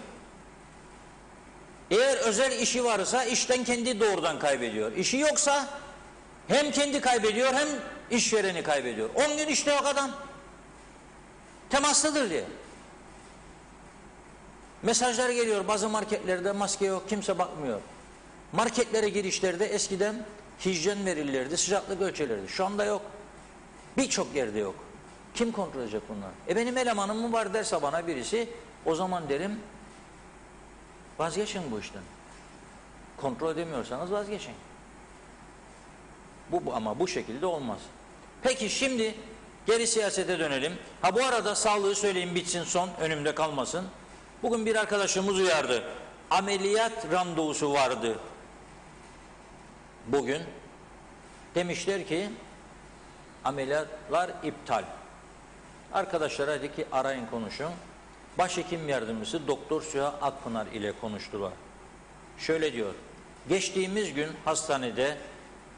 B: Eğer özel işi varsa işten kendi doğrudan kaybediyor. İşi yoksa hem kendi kaybediyor hem işvereni kaybediyor. 10 gün işte yok adam. Temaslıdır diye. Mesajlar geliyor bazı marketlerde maske yok, kimse bakmıyor. Marketlere girişlerde eskiden hijyen verilirdi, sıcaklık ölçülürdü. Şu anda yok. Birçok yerde yok. Kim kontrol edecek bunları? Benim elemanım mı var derse bana birisi, o zaman derim vazgeçin bu işten. Kontrol edemiyorsanız vazgeçin. Ama bu şekilde olmaz. Peki şimdi geri siyasete dönelim. Bu arada sağlığı söyleyeyim bitsin son, önümde kalmasın. Bugün bir arkadaşımız uyardı. Ameliyat randevusu vardı. Bugün demişler ki ameliyatlar iptal. Arkadaşlara dedi ki arayın konuşun. Başhekim yardımcısı Doktor Süha Akpınar ile konuştular. Şöyle diyor. Geçtiğimiz gün hastanede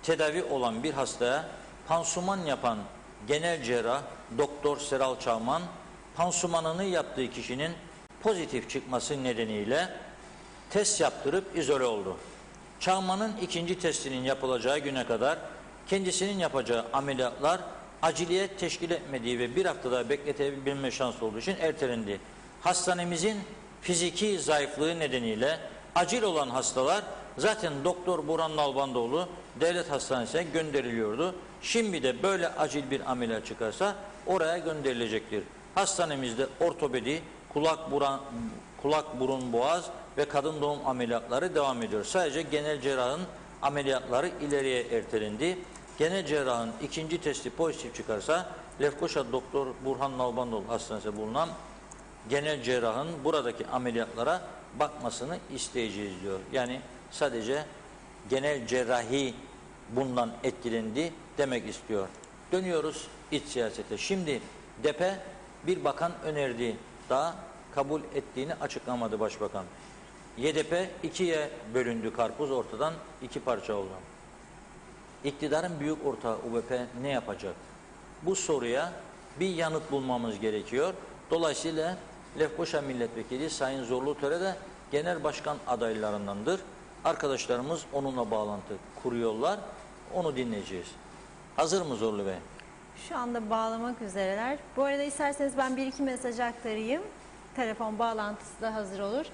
B: tedavi olan bir hastaya pansuman yapan genel cerrah Doktor Seral Çağman pansumanını yaptığı kişinin pozitif çıkması nedeniyle test yaptırıp izole oldu. Çağman'ın ikinci testinin yapılacağı güne kadar kendisinin yapacağı ameliyatlar aciliyet teşkil etmediği ve bir haftada bekletebilme şansı olduğu için ertelendi. Hastanemizin fiziki zayıflığı nedeniyle acil olan hastalar zaten Doktor Burhan Nalbandoğlu Devlet Hastanesi'ne gönderiliyordu. Şimdi de böyle acil bir ameliyat çıkarsa oraya gönderilecektir. Hastanemizde ortopedi, kulak, burun, boğaz ve kadın doğum ameliyatları devam ediyor. Sadece genel cerrahın ameliyatları ileriye ertelendi. Genel cerrahın ikinci testi pozitif çıkarsa Lefkoşa Doktor Burhan Nalbandoğlu Hastanesi'nde bulunan genel cerrahın buradaki ameliyatlara bakmasını isteyeceğiz diyor. Yani sadece genel cerrahi bundan etkilendi demek istiyor. Dönüyoruz iç siyasete. Şimdi DEP'e bir bakan önerdi. Daha kabul ettiğini açıklamadı başbakan. YDP ikiye bölündü, karpuz ortadan iki parça oldu. İktidarın büyük ortağı UBP ne yapacak? Bu soruya bir yanıt bulmamız gerekiyor. Dolayısıyla Lefkoşa Milletvekili Sayın Zorlu Töre de genel başkan adaylarındandır. Arkadaşlarımız onunla bağlantı kuruyorlar. Onu dinleyeceğiz. Hazır mı Zorlu Bey?
A: Şu anda bağlamak üzereler. Bu arada isterseniz ben bir iki mesaj aktarayım. Telefon bağlantısı da hazır olur.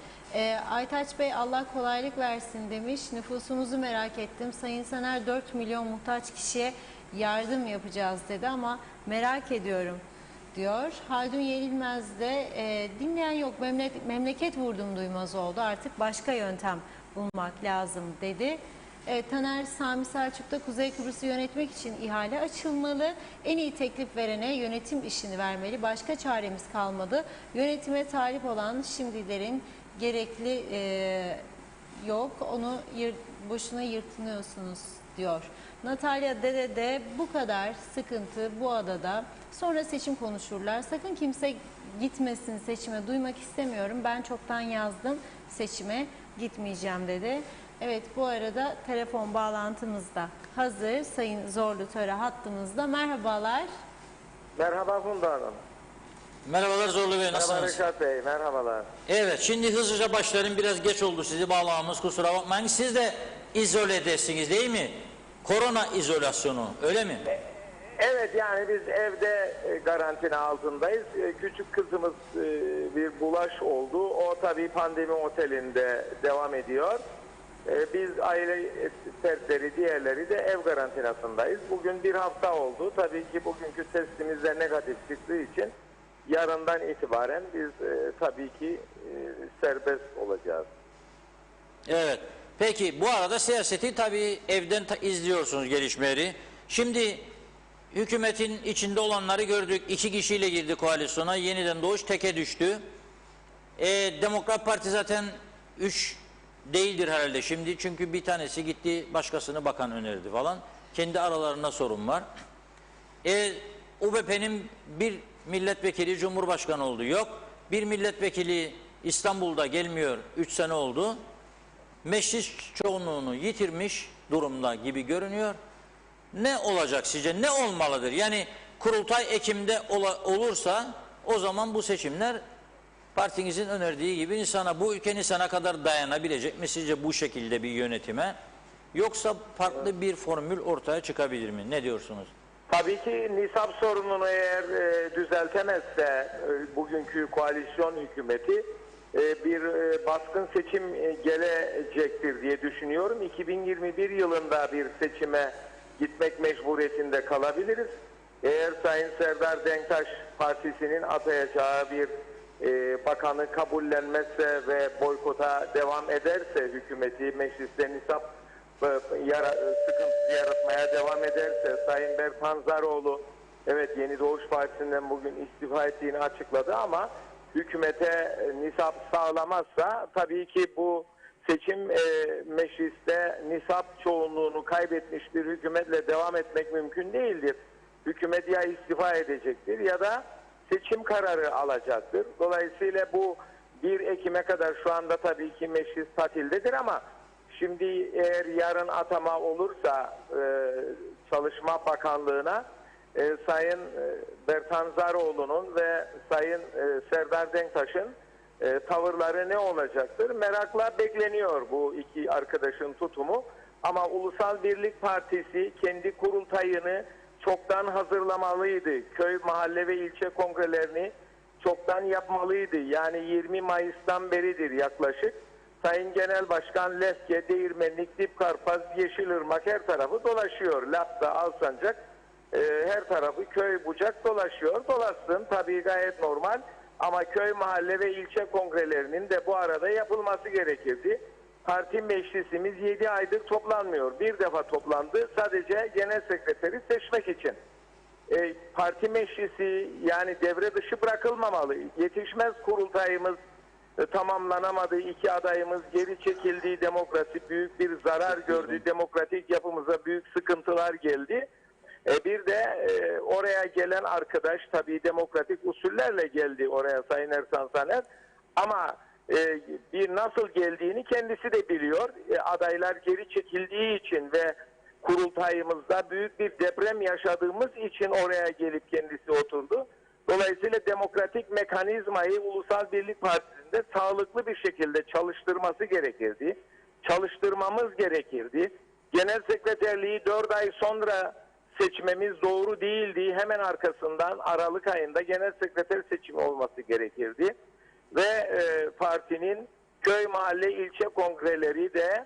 A: Aytaç Bey Allah kolaylık versin demiş. Nüfusumuzu merak ettim. Sayın Sener 4 milyon muhtaç kişiye yardım yapacağız dedi ama merak ediyorum diyor. Haldun Yenilmez de dinleyen yok, memleket vurdum duymaz oldu, artık başka yöntem bulmak lazım dedi. Taner Sami Selçuk'ta Kuzey Kıbrıs'ı yönetmek için ihale açılmalı. En iyi teklif verene yönetim işini vermeli. Başka çaremiz kalmadı. Yönetime talip olan şimdilerin gerekli yok. Onu boşuna yırtınıyorsunuz diyor. Natalya Dede de bu kadar sıkıntı bu adada. Sonra seçim konuşurlar. Sakın kimse gitmesin seçime. Duymak istemiyorum. Ben çoktan yazdım. Seçime gitmeyeceğim dedi. Evet, bu arada telefon bağlantımız da hazır. Sayın Zorlu Töre hattımızda. Merhabalar.
J: Merhaba Funda Hanım.
B: Merhabalar Zorlu Bey, nasılsınız?
J: Merhaba Reşat Bey, merhabalar.
B: Evet, şimdi hızlıca başlayalım. Biraz geç oldu sizi bağlamamız, kusura bakmayın. Siz de izoledesiniz değil mi? Korona izolasyonu, öyle mi?
J: Evet, yani biz evde karantina altındayız. Küçük kızımız bir bulaş oldu. O tabii pandemi otelinde devam ediyor. Biz aile fertleri, diğerleri de ev karantinasındayız. Bugün bir hafta oldu. Tabii ki bugünkü testimizde negatif çıktığı için yarından itibaren biz tabii ki serbest olacağız.
B: Evet. Peki bu arada siyaseti tabii evden izliyorsunuz gelişmeleri. Şimdi hükümetin içinde olanları gördük. 2 kişiyle girdi koalisyona. Yeniden Doğuş teke düştü. Demokrat Parti zaten 3 değildir herhalde şimdi. Çünkü bir tanesi gitti başkasını bakan önerdi falan. Kendi aralarında sorun var. UBP'nin bir milletvekili Cumhurbaşkanı oldu. Yok. Bir milletvekili İstanbul'da gelmiyor. 3 sene oldu. Meclis çoğunluğunu yitirmiş durumda gibi görünüyor. Ne olacak sizce? Ne olmalıdır? Yani kurultay Ekim'de olursa o zaman bu seçimler partinizin önerdiği gibi bu ülke Nisan'a kadar dayanabilecek mi sizce bu şekilde bir yönetime? Yoksa farklı bir formül ortaya çıkabilir mi? Ne diyorsunuz?
J: Tabii ki nisap sorununu eğer düzeltemezse bugünkü koalisyon hükümeti bir baskın seçim gelecektir diye düşünüyorum. 2021 yılında bir seçime gitmek mecburiyetinde kalabiliriz. Eğer Sayın Serdar Denktaş Partisi'nin atayacağı bir bakanı kabullenmezse ve boykota devam ederse hükümeti mecliste nisap sıkıntı yaratmaya devam ederse Sayın Bertan Zaroğlu evet Yeni Doğuş Partisi'nden bugün istifa ettiğini açıkladı ama hükümete nisap sağlamazsa tabii ki bu seçim mecliste nisap çoğunluğunu kaybetmiş bir hükümetle devam etmek mümkün değildir. Hükümet ya istifa edecektir ya da seçim kararı alacaktır. Dolayısıyla bu 1 Ekim'e kadar şu anda tabii ki meclis tatildedir ama şimdi eğer yarın atama olursa Çalışma Bakanlığı'na Sayın Bertan Zaroğlu'nun ve Sayın Serdar Denktaş'ın tavırları ne olacaktır? Merakla bekleniyor bu iki arkadaşın tutumu. Ama Ulusal Birlik Partisi kendi kurultayını çoktan hazırlamalıydı. Köy, mahalle ve ilçe kongrelerini çoktan yapmalıydı. Yani 20 Mayıs'tan beridir yaklaşık. Sayın Genel Başkan Lefke, Değirmenlik, Dipkarpaz, Yeşilırmak her tarafı dolaşıyor. Lapta, Alsancak her tarafı köy bucak dolaşıyor. Dolaşsın tabii gayet normal. Ama köy, mahalle ve ilçe kongrelerinin de bu arada yapılması gerekirdi. Parti meclisimiz 7 aydır toplanmıyor. Bir defa toplandı sadece genel sekreteri seçmek için. Parti meclisi yani devre dışı bırakılmamalı. Yetişmez kurultayımız tamamlanamadı. 2 adayımız geri çekildi. Demokrasi büyük bir zarar gördü. Demokratik yapımıza büyük sıkıntılar geldi. Bir de oraya gelen arkadaş tabii demokratik usullerle geldi oraya Sayın Ersan Saner. Ama bir nasıl geldiğini kendisi de biliyor. Adaylar geri çekildiği için ve kurultayımızda büyük bir deprem yaşadığımız için oraya gelip kendisi oturdu. Dolayısıyla demokratik mekanizmayı Ulusal Birlik Partisi'nde sağlıklı bir şekilde çalıştırması gerekirdi. Çalıştırmamız gerekirdi. Genel sekreterliği 4 ay sonra seçmemiz doğru değildi. Hemen arkasından Aralık ayında genel sekreter seçimi olması gerekirdi. Ve partinin köy, mahalle, ilçe kongreleri de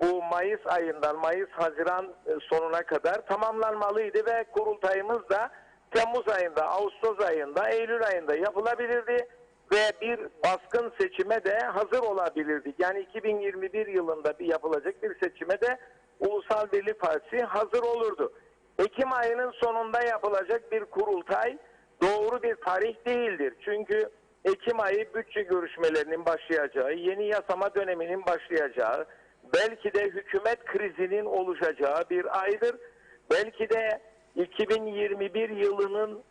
J: bu Mayıs ayından Mayıs-Haziran sonuna kadar tamamlanmalıydı ve kurultayımız da Temmuz ayında, Ağustos ayında, Eylül ayında yapılabilirdi ve bir baskın seçime de hazır olabilirdik. Yani 2021 yılında yapılacak bir seçime de Ulusal Birlik Partisi hazır olurdu. Ekim ayının sonunda yapılacak bir kurultay doğru bir tarih değildir. Çünkü Ekim ayı bütçe görüşmelerinin başlayacağı, yeni yasama döneminin başlayacağı, belki de hükümet krizinin oluşacağı bir aydır. Belki de 2021 yılının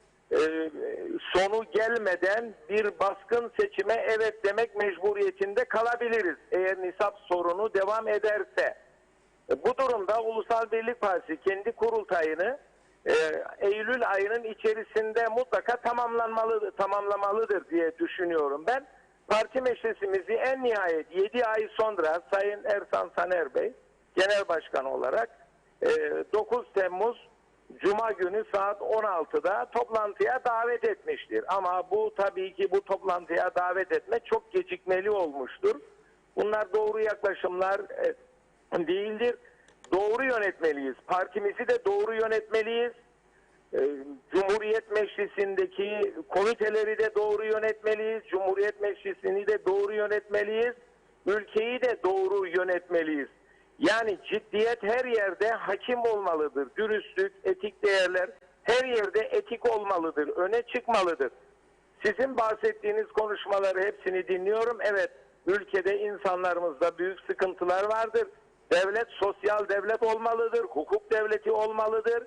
J: sonu gelmeden bir baskın seçime evet demek mecburiyetinde kalabiliriz. Eğer nisap sorunu devam ederse. Bu durumda Ulusal Birlik Partisi kendi kurultayını Eylül ayının içerisinde mutlaka tamamlamalıdır diye düşünüyorum ben. Parti meclisimizi en nihayet 7 ay sonra Sayın Ersan Saner Bey Genel Başkan olarak 9 Temmuz Cuma günü saat 16'da toplantıya davet etmiştir. Ama bu tabii ki bu toplantıya davet etme çok gecikmeli olmuştur. Bunlar doğru yaklaşımlar değildir. Doğru yönetmeliyiz. Partimizi de doğru yönetmeliyiz. Cumhuriyet Meclisi'ndeki komiteleri de doğru yönetmeliyiz. Cumhuriyet Meclisi'ni de doğru yönetmeliyiz. Ülkeyi de doğru yönetmeliyiz. Yani ciddiyet her yerde hakim olmalıdır. Dürüstlük, etik değerler her yerde etik olmalıdır. Öne çıkmalıdır. Sizin bahsettiğiniz konuşmaları hepsini dinliyorum. Evet, Ülkede insanlarımızda büyük sıkıntılar vardır. Devlet sosyal devlet olmalıdır, hukuk devleti olmalıdır.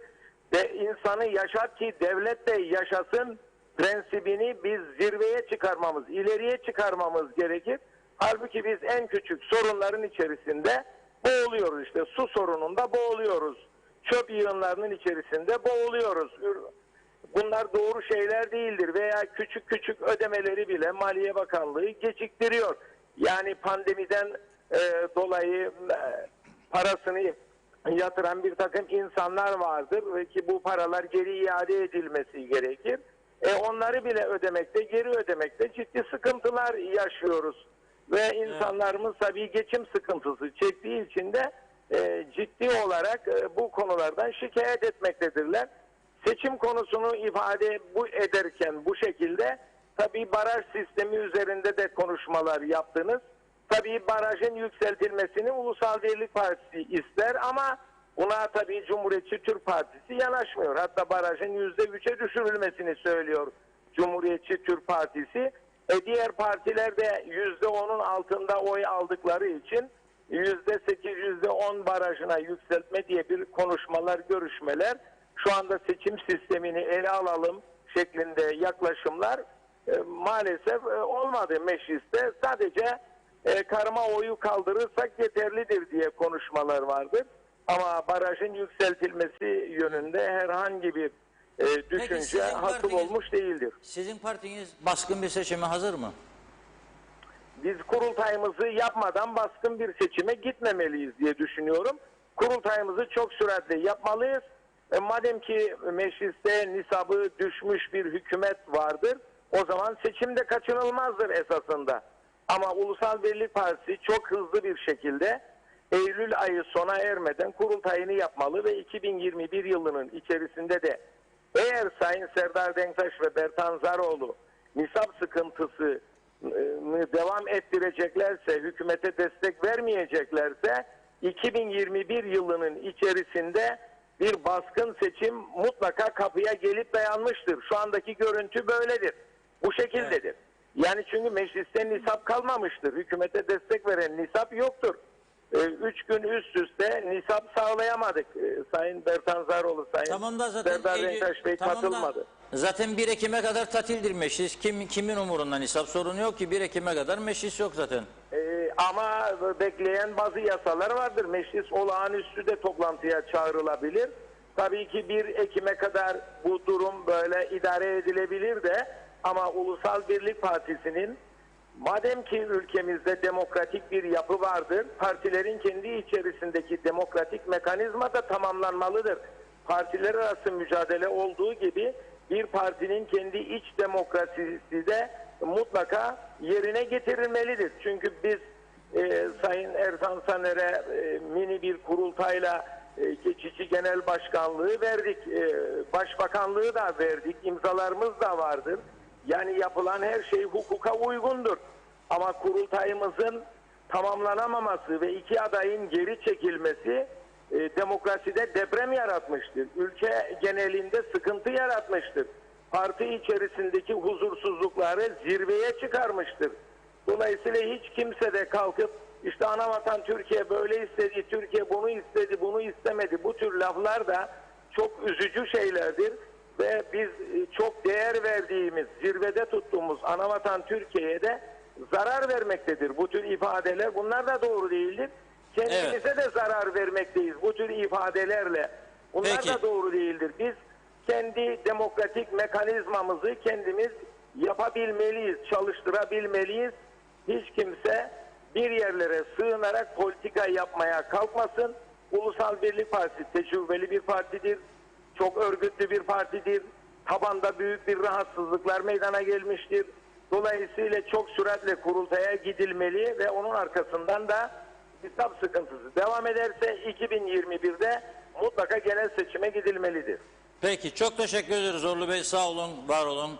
J: Ve insanı yaşat ki devlet de yaşasın prensibini biz zirveye çıkarmamız, ileriye çıkarmamız gerekir. Halbuki biz en küçük sorunların içerisinde boğuluyoruz, işte su sorununda boğuluyoruz. Çöp yığınlarının içerisinde boğuluyoruz. Bunlar doğru şeyler değildir veya küçük küçük ödemeleri bile Maliye Bakanlığı geciktiriyor. Yani pandemiden dolayı parasını yatıran bir takım insanlar vardır ve ki bu paralar geri iade edilmesi gerekir. Onları bile ödemekte, geri ödemekte ciddi sıkıntılar yaşıyoruz. Ve insanlarımız tabii geçim sıkıntısı çektiği için de ciddi olarak bu konulardan şikayet etmektedirler. Seçim konusunu ifade ederken bu şekilde tabii baraj sistemi üzerinde de konuşmalar yaptınız. Tabii barajın yükseltilmesini Ulusal Birlik Partisi ister ama buna tabii Cumhuriyetçi Türk Partisi yanaşmıyor. Hatta barajın %3'e düşürülmesini söylüyor Cumhuriyetçi Türk Partisi. Diğer partiler de %10'un altında oy aldıkları için %8, %10 barajına yükseltme diye bir konuşmalar, görüşmeler, şu anda seçim sistemini ele alalım şeklinde yaklaşımlar maalesef olmadı mecliste. Sadece karma oyu kaldırırsak yeterlidir diye konuşmalar vardır. Ama barajın yükseltilmesi yönünde herhangi bir düşünce hasıl olmuş değildir.
B: Sizin partiniz baskın bir seçime hazır mı?
J: Biz kurultayımızı yapmadan baskın bir seçime gitmemeliyiz diye düşünüyorum. Kurultayımızı çok süratli yapmalıyız. Madem ki mecliste nisabı düşmüş bir hükümet vardır, o zaman seçim de kaçınılmazdır esasında. Ama Ulusal Birlik Partisi çok hızlı bir şekilde Eylül ayı sona ermeden kurultayını yapmalı ve 2021 yılının içerisinde de eğer Sayın Serdar Denktaş ve Bertan Zaroğlu nisap sıkıntısını devam ettireceklerse, hükümete destek vermeyeceklerse 2021 yılının içerisinde bir baskın seçim mutlaka kapıya gelip dayanmıştır. Şu andaki görüntü böyledir. Bu şekildedir. Evet. Yani çünkü mecliste nisap kalmamıştır. Hükümete destek veren nisap yoktur. 3 gün üst üste nisap sağlayamadık. Sayın Bertan Zaroğlu, Sayın
B: tamam da zaten
J: Serdar Denktaş Bey katılmadı.
B: Zaten 1 Ekim'e kadar tatildir meclis. Kimin umurunda nisap sorunu yok ki 1 Ekim'e kadar meclis yok zaten.
J: Ama bekleyen bazı yasalar vardır. Meclis olağanüstü de toplantıya çağrılabilir. Tabii ki 1 Ekim'e kadar bu durum böyle idare edilebilir de ama Ulusal Birlik Partisi'nin madem ki ülkemizde demokratik bir yapı vardır, partilerin kendi içerisindeki demokratik mekanizma da tamamlanmalıdır. Partiler arası mücadele olduğu gibi bir partinin kendi iç demokrasisi de mutlaka yerine getirilmelidir. Çünkü biz Sayın Ersan Saner'e mini bir kurultayla geçici genel başkanlığı verdik, başbakanlığı da verdik, imzalarımız da vardır. Yani yapılan her şey hukuka uygundur. Ama kurultayımızın tamamlanamaması ve 2 adayın geri çekilmesi demokraside deprem yaratmıştır. Ülke genelinde sıkıntı yaratmıştır. Parti içerisindeki huzursuzlukları zirveye çıkarmıştır. Dolayısıyla hiç kimse de kalkıp işte Anavatan Türkiye böyle istedi, Türkiye bunu istedi, bunu istemedi. Bu tür laflar da çok üzücü şeylerdir. Ve biz çok değer verdiğimiz, zirvede tuttuğumuz Anavatan Türkiye'ye de zarar vermektedir. Bu tür ifadeler, bunlar da doğru değildir. Kendimize de zarar vermekteyiz bu tür ifadelerle. Bunlar da doğru değildir. Biz kendi demokratik mekanizmamızı kendimiz yapabilmeliyiz, çalıştırabilmeliyiz. Hiç kimse bir yerlere sığınarak politika yapmaya kalkmasın. Ulusal Birlik Partisi tecrübeli bir partidir. Çok örgütlü bir partidir. Tabanda büyük bir rahatsızlıklar meydana gelmiştir. Dolayısıyla çok süratle kurultaya gidilmeli ve onun arkasından da nisap sıkıntısı devam ederse 2021'de mutlaka genel seçime gidilmelidir.
B: Peki çok teşekkür ederiz Zorlu Bey, sağ olun, var olun.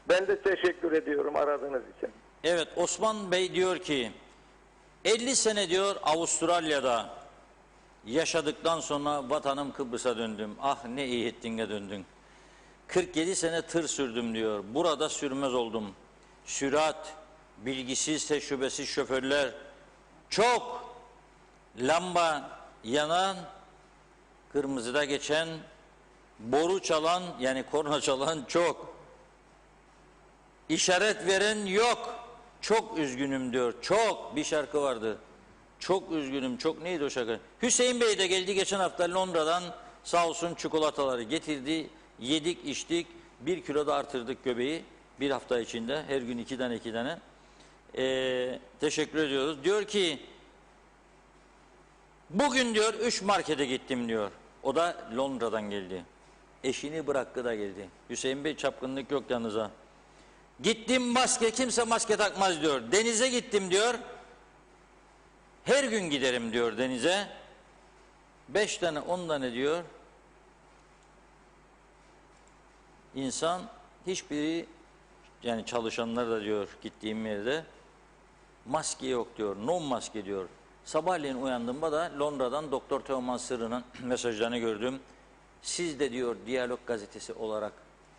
J: Ben de teşekkür ediyorum aradığınız için.
B: Evet, Osman Bey diyor ki 50 sene diyor Avustralya'da yaşadıktan sonra vatanım Kıbrıs'a döndüm. Ah ne iyi ettin de döndün. 47 sene tır sürdüm diyor. Burada sürmez oldum. Sürat bilgisiz, tecrübesiz şoförler çok. Lamba yanan, kırmızıda geçen, boru çalan yani korna çalan çok. İşaret veren yok. Çok üzgünüm diyor. Çok. Bir şarkı vardı. Çok üzgünüm. Çok neydi o şarkı? Hüseyin Bey de geldi geçen hafta Londra'dan, sağ olsun çikolataları getirdi. Yedik içtik. 1 kilo da artırdık göbeği. Bir hafta içinde. Her gün 2 tane. Teşekkür ediyoruz. Diyor ki bugün diyor 3 markete gittim diyor. O da Londra'dan geldi. Eşini bıraktı da geldi. Hüseyin Bey çapkınlık yok yanınıza. Gittim kimse maske takmaz diyor. Denize gittim diyor. Her gün giderim diyor denize. 5 tane 10 tane diyor. İnsan hiçbiri, yani çalışanlar da diyor gittiğim yerde maske yok diyor. No maske diyor. Sabahleyin uyandığımda da Londra'dan Doktor Teoman Sırrı'nın mesajlarını gördüm. Siz de diyor Diyalog gazetesi olarak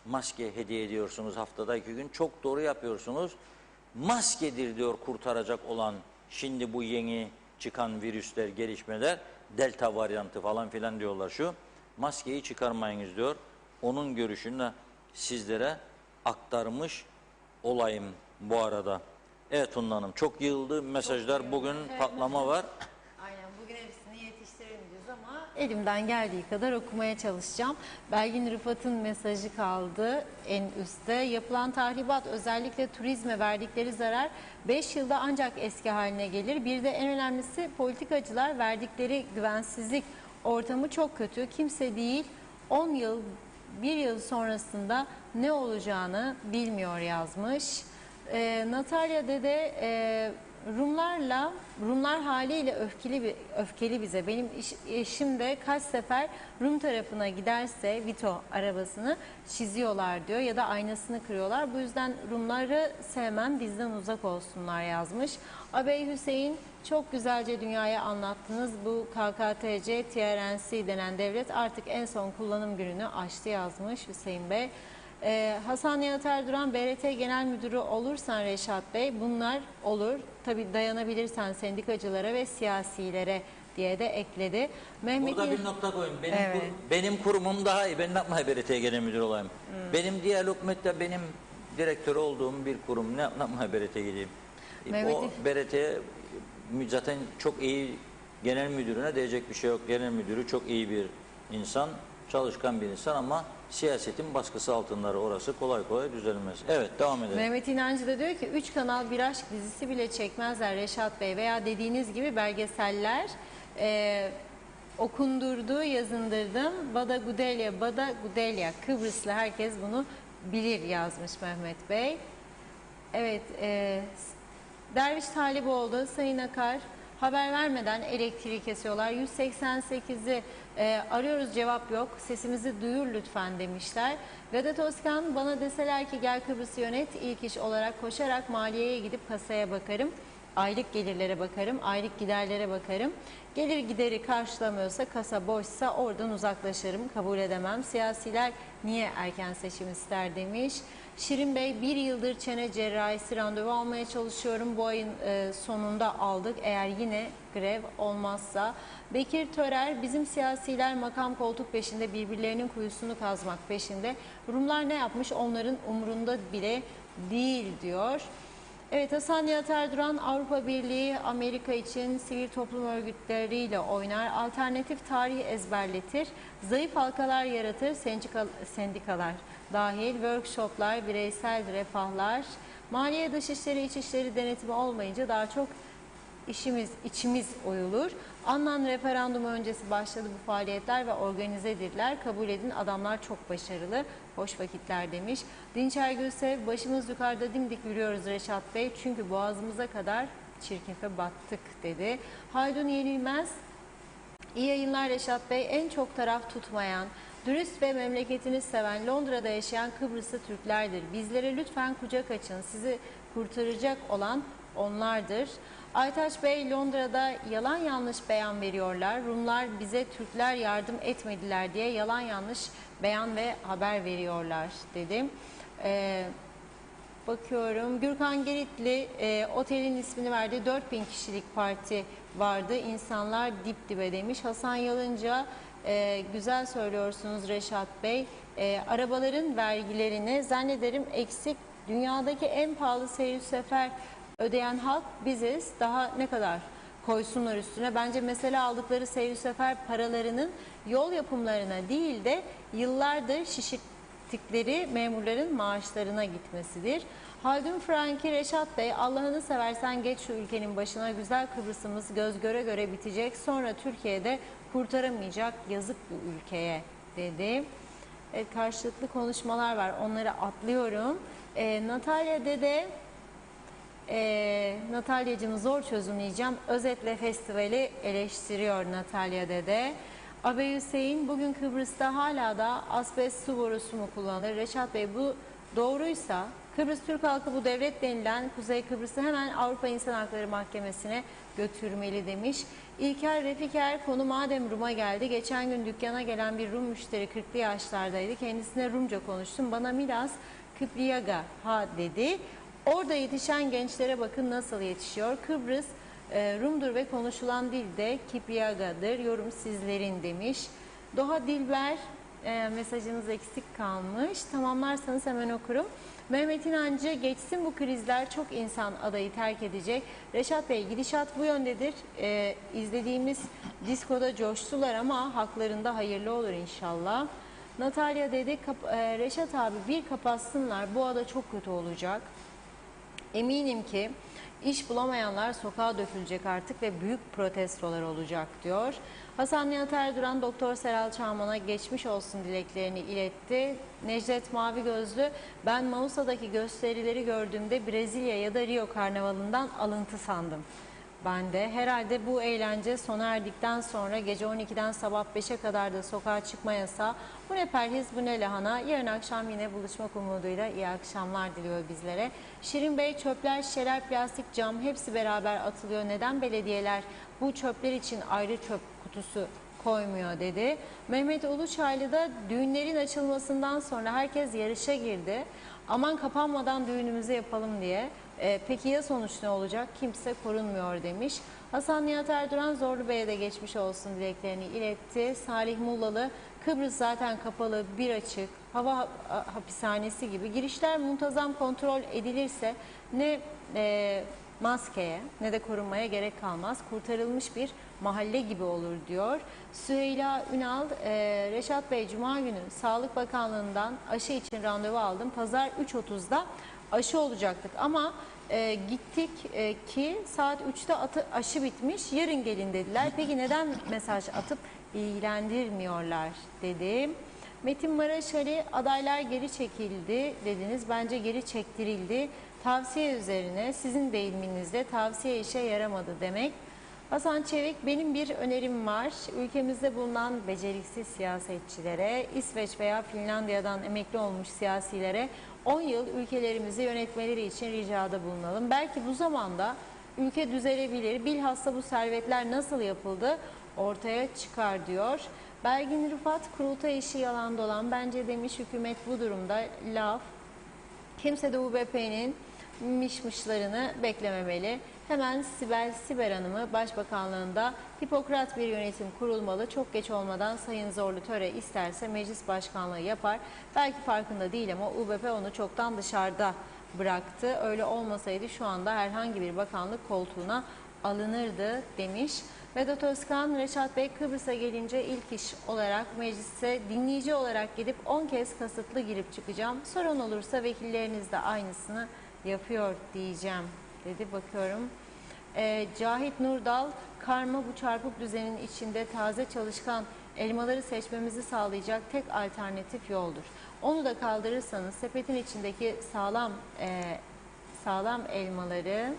B: maske hediye ediyorsunuz haftada 2 gün. Çok doğru yapıyorsunuz. Maskedir diyor kurtaracak olan şimdi bu yeni çıkan virüsler, gelişmeler, delta varyantı falan filan diyorlar şu. Maskeyi çıkarmayınız diyor. Onun görüşünü sizlere aktarmış olayım bu arada. Evet Funda Hanım, çok yığıldı mesajlar, bugün patlama var.
A: Aynen, bugün hepsini yetiştiremeyeceğiz ama elimden geldiği kadar okumaya çalışacağım. Belgin Rıfat'ın mesajı kaldı en üstte. Yapılan tahribat, özellikle turizme verdikleri zarar 5 yılda ancak eski haline gelir. Bir de en önemlisi politikacılar verdikleri güvensizlik ortamı çok kötü. Kimse değil 10 yıl, 1 yıl sonrasında ne olacağını bilmiyor yazmış. Natalya Dede Rumlar haliyle öfkeli bize. Benim eşim de kaç sefer Rum tarafına giderse Vito arabasını çiziyorlar diyor ya da aynasını kırıyorlar. Bu yüzden Rumları sevmem, bizden uzak olsunlar yazmış. Abey Hüseyin, çok güzelce dünyaya anlattınız. Bu KKTC, TRNC denen devlet artık en son kullanım gününü aştı yazmış Hüseyin Bey. Hasan Nihat Erduran, BRT Genel Müdürü olursan Reşat Bey, bunlar olur. Tabii dayanabilirsen sendikacılara ve siyasilere diye de ekledi.
B: Burada bir nokta koyayım.
A: Evet.
B: Benim kurumum daha iyi. Ben ne yapmaya BRT Genel Müdürü olayım? Benim Diyalog Medya, benim direktör olduğum bir kurum. Ne yapmaya BRT'ye gideyim? O BRT zaten çok iyi, genel müdürüne diyecek bir şey yok. Genel müdürü çok iyi bir insan, çalışkan bir insan ama siyasetin baskısı altınları, orası kolay kolay düzelmez. Evet, devam edelim.
A: Mehmet İnancı da diyor ki 3 kanal bir aşk dizisi bile çekmezler Reşat Bey, veya dediğiniz gibi belgeseller okundurdu, yazındırdım. Bada Gudelya, Kıbrıslı herkes bunu bilir yazmış Mehmet Bey. Evet, Derviş Taliboğlu, Sayın Akar, haber vermeden elektriği kesiyorlar. 188'i arıyoruz, cevap yok. Sesimizi duyur lütfen demişler. Vedat Özkan, bana deseler ki gel Kıbrıs'ı yönet, ilk iş olarak koşarak maliyeye gidip kasaya bakarım. Aylık gelirlere bakarım, aylık giderlere bakarım. Gelir gideri karşılamıyorsa, kasa boşsa oradan uzaklaşırım, kabul edemem. Siyasiler niye erken seçim ister demiş. Şirin Bey, 1 yıldır çene cerrahisi randevu almaya çalışıyorum. Bu ayın sonunda aldık eğer yine grev olmazsa. Bekir Törer, bizim siyasiler makam koltuk peşinde, birbirlerinin kuyusunu kazmak peşinde. Rumlar ne yapmış onların umurunda bile değil diyor. Evet, Hasan Nihat Erduran, Avrupa Birliği Amerika için sivil toplum örgütleriyle oynar, alternatif tarih ezberletir, zayıf halkalar yaratır, sendikalar dahil, workshoplar, bireysel refahlar, maliye, dışişleri, içişleri denetimi olmayınca daha çok içimiz oyulur. Annan referandumu öncesi başladı bu faaliyetler ve organizedirler. Kabul edin, adamlar çok başarılı. Hoş vakitler demiş. Dinçer Gülsev, başımız yukarıda dimdik yürüyoruz Reşat Bey. Çünkü boğazımıza kadar çirkefe battık dedi. Haldun Yenilmez, iyi yayınlar Reşat Bey. En çok taraf tutmayan, dürüst ve memleketini seven, Londra'da yaşayan Kıbrıslı Türklerdir. Bizlere lütfen kucak açın. Sizi kurtaracak olan onlardır. Aytaç Bey, Londra'da yalan yanlış beyan veriyorlar. Rumlar bize Türkler yardım etmediler diye yalan yanlış beyan ve haber veriyorlar dedim. Bakıyorum. Gürkan Giritli otelin ismini verdi. 4000 kişilik parti vardı. İnsanlar dip dibe demiş. Hasan Yalınca güzel söylüyorsunuz Reşat Bey. Arabaların vergilerini zannederim eksik. Dünyadaki en pahalı seyir sefer ödeyen halk biziz. Daha ne kadar koysunlar üstüne. Bence mesele aldıkları seyir sefer paralarının yol yapımlarına değil de yıllardır şişirttikleri memurların maaşlarına gitmesidir. Haldun Franki Reşat Bey, Allah'ını seversen geç şu ülkenin başına, güzel Kıbrıs'ımız göz göre göre bitecek. Sonra Türkiye'de kurtaramayacak, yazık bu ülkeye dedi. Evet, karşılıklı konuşmalar var, onları atlıyorum. Natalya Dede, Natalya'cığımı zor çözümleyeceğim. Özetle festivali eleştiriyor Natalya Dede. Abey Hüseyin, bugün Kıbrıs'ta hala da asbest su borusu mu kullanılır? Reşat Bey, bu doğruysa Kıbrıs Türk halkı bu devlet denilen Kuzey Kıbrıs'ı hemen Avrupa İnsan Hakları Mahkemesi'ne götürmeli demiş. İlker Refiker, konu madem Rum'a geldi. Geçen gün dükkana gelen bir Rum müşteri 40'lı yaşlardaydı. Kendisine Rumca konuştum. Bana Milas Kıpriyaga ha dedi. Orada yetişen gençlere bakın nasıl yetişiyor. Kıbrıs Rum'dur ve konuşulan dil de Kipriyaga'dır. Yorum sizlerin demiş. Doğa Dilber, mesajınız eksik kalmış. Tamamlarsanız hemen okurum. Mehmet İnancı, geçsin bu krizler, çok insan adayı terk edecek. Reşat Bey, gidişat bu yöndedir. İzlediğimiz diskoda coştular ama haklarında hayırlı olur inşallah. Natalya dedi, Reşat abi bir kapatsınlar, bu ada çok kötü olacak. Eminim ki iş bulamayanlar sokağa dökülecek artık ve büyük protestolar olacak diyor. Hasan Nihat Erduran, Doktor Seral Çağman'a geçmiş olsun dileklerini iletti. Necdet Mavi Gözlü, ben Mausa'daki gösterileri gördüğümde Brezilya ya da Rio Karnavalı'ndan alıntı sandım. Ben de herhalde bu eğlence sona erdikten sonra gece 12'den sabah 5'e kadar da sokağa çıkma yasağı. Bu ne perhiz, bu ne lahana. Yarın akşam yine buluşmak umuduyla iyi akşamlar diliyor bizlere. Şirin Bey, çöpler, şişeler, plastik, cam hepsi beraber atılıyor. Neden belediyeler bu çöpler için ayrı çöp kutusu koymuyor dedi. Mehmet Uluçaylı da düğünlerin açılmasından sonra herkes yarışa girdi. Aman kapanmadan düğünümüzü yapalım diye. Peki ya sonuç ne olacak? Kimse korunmuyor demiş. Hasan Nihat Erduran, Zorlu Bey'e de geçmiş olsun dileklerini iletti. Salih Mullalı, Kıbrıs zaten kapalı, bir açık, hava hapishanesi gibi. Girişler muntazam kontrol edilirse ne maskeye ne de korunmaya gerek kalmaz. Kurtarılmış bir mahalle gibi olur diyor. Süheyla Ünal, Reşat Bey, Cuma günü Sağlık Bakanlığı'ndan aşı için randevu aldım. Pazar 3.30'da aşı olacaktık ama gittik ki saat 3'te aşı bitmiş, yarın gelin dediler. Peki neden mesaj atıp bilgilendirmiyorlar dedi. Metin Maraş Ali, adaylar geri çekildi dediniz. Bence geri çektirildi. Tavsiye üzerine, sizin deyiminizle tavsiye işe yaramadı demek. Hasan Çevik, benim bir önerim var. Ülkemizde bulunan beceriksiz siyasetçilere, İsveç veya Finlandiya'dan emekli olmuş siyasilere 10 yıl ülkelerimizi yönetmeleri için ricada bulunalım. Belki bu zamanda ülke düzelebilir. Bilhassa bu servetler nasıl yapıldı ortaya çıkar diyor. Belgin Rıfat, kurultay işi yalan dolan. Bence demiş hükümet bu durumda laf. Kimse de UBP'nin mişmişlarını beklememeli. Hemen Sibel Siber Hanım'ı Başbakanlığında Hipokrat bir yönetim kurulmalı. Çok geç olmadan Sayın Zorlu Töre isterse meclis başkanlığı yapar. Belki farkında değil ama UBP onu çoktan dışarıda bıraktı. Öyle olmasaydı şu anda herhangi bir bakanlık koltuğuna alınırdı demiş. Vedat Özkan, Reşat Bey, Kıbrıs'a gelince ilk iş olarak meclise dinleyici olarak gidip 10 kez kasıtlı girip çıkacağım. Sorun olursa vekilleriniz de aynısını yapıyor diyeceğim dedi. Bakıyorum. Cahit Nurdal, karma bu çarpık düzenin içinde taze çalışkan elmaları seçmemizi sağlayacak tek alternatif yoldur. Onu da kaldırırsanız sepetin içindeki sağlam elmaları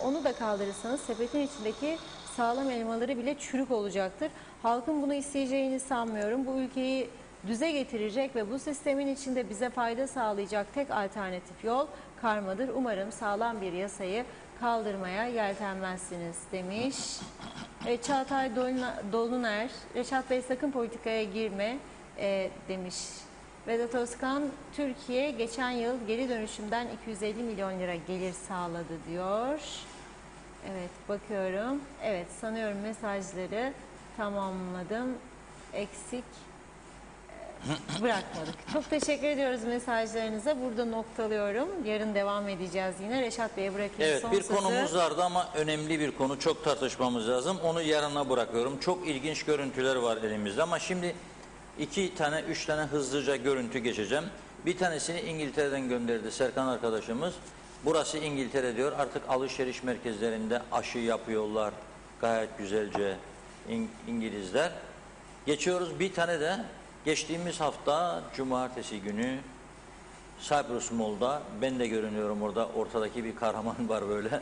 A: onu da kaldırırsanız sepetin içindeki sağlam elmaları bile çürük olacaktır. Halkın bunu isteyeceğini sanmıyorum. Bu ülkeyi düze getirecek ve bu sistemin içinde bize fayda sağlayacak tek alternatif yol karmadır. Umarım sağlam bir yasayı kaldırmaya yeltenmezsiniz demiş. Çağatay Doluner, Reşat Bey sakın politikaya girme demiş Vedat Özkan, Türkiye geçen yıl geri dönüşümden 250 milyon lira gelir sağladı diyor. Evet, bakıyorum. Evet, sanıyorum mesajları tamamladım. Eksik bırakmadık. Çok teşekkür ediyoruz mesajlarınıza. Burada noktalıyorum. Yarın devam edeceğiz yine. Reşat Bey'e bırakayım
B: Evet,
A: son
B: bir
A: sözü.
B: konumuz vardı ama önemli bir konu. Çok tartışmamız lazım. Onu yarına bırakıyorum. Çok ilginç görüntüler var elimizde ama şimdi 2 tane 3 tane hızlıca görüntü geçeceğim. Bir tanesini İngiltere'den gönderdi Serkan arkadaşımız. Burası İngiltere diyor. Artık alışveriş merkezlerinde aşı yapıyorlar. Gayet güzelce İngilizler. Geçiyoruz bir tane de geçtiğimiz hafta cumartesi günü Cyprus Mall'da, ben de görünüyorum orada, ortadaki bir kahraman var böyle.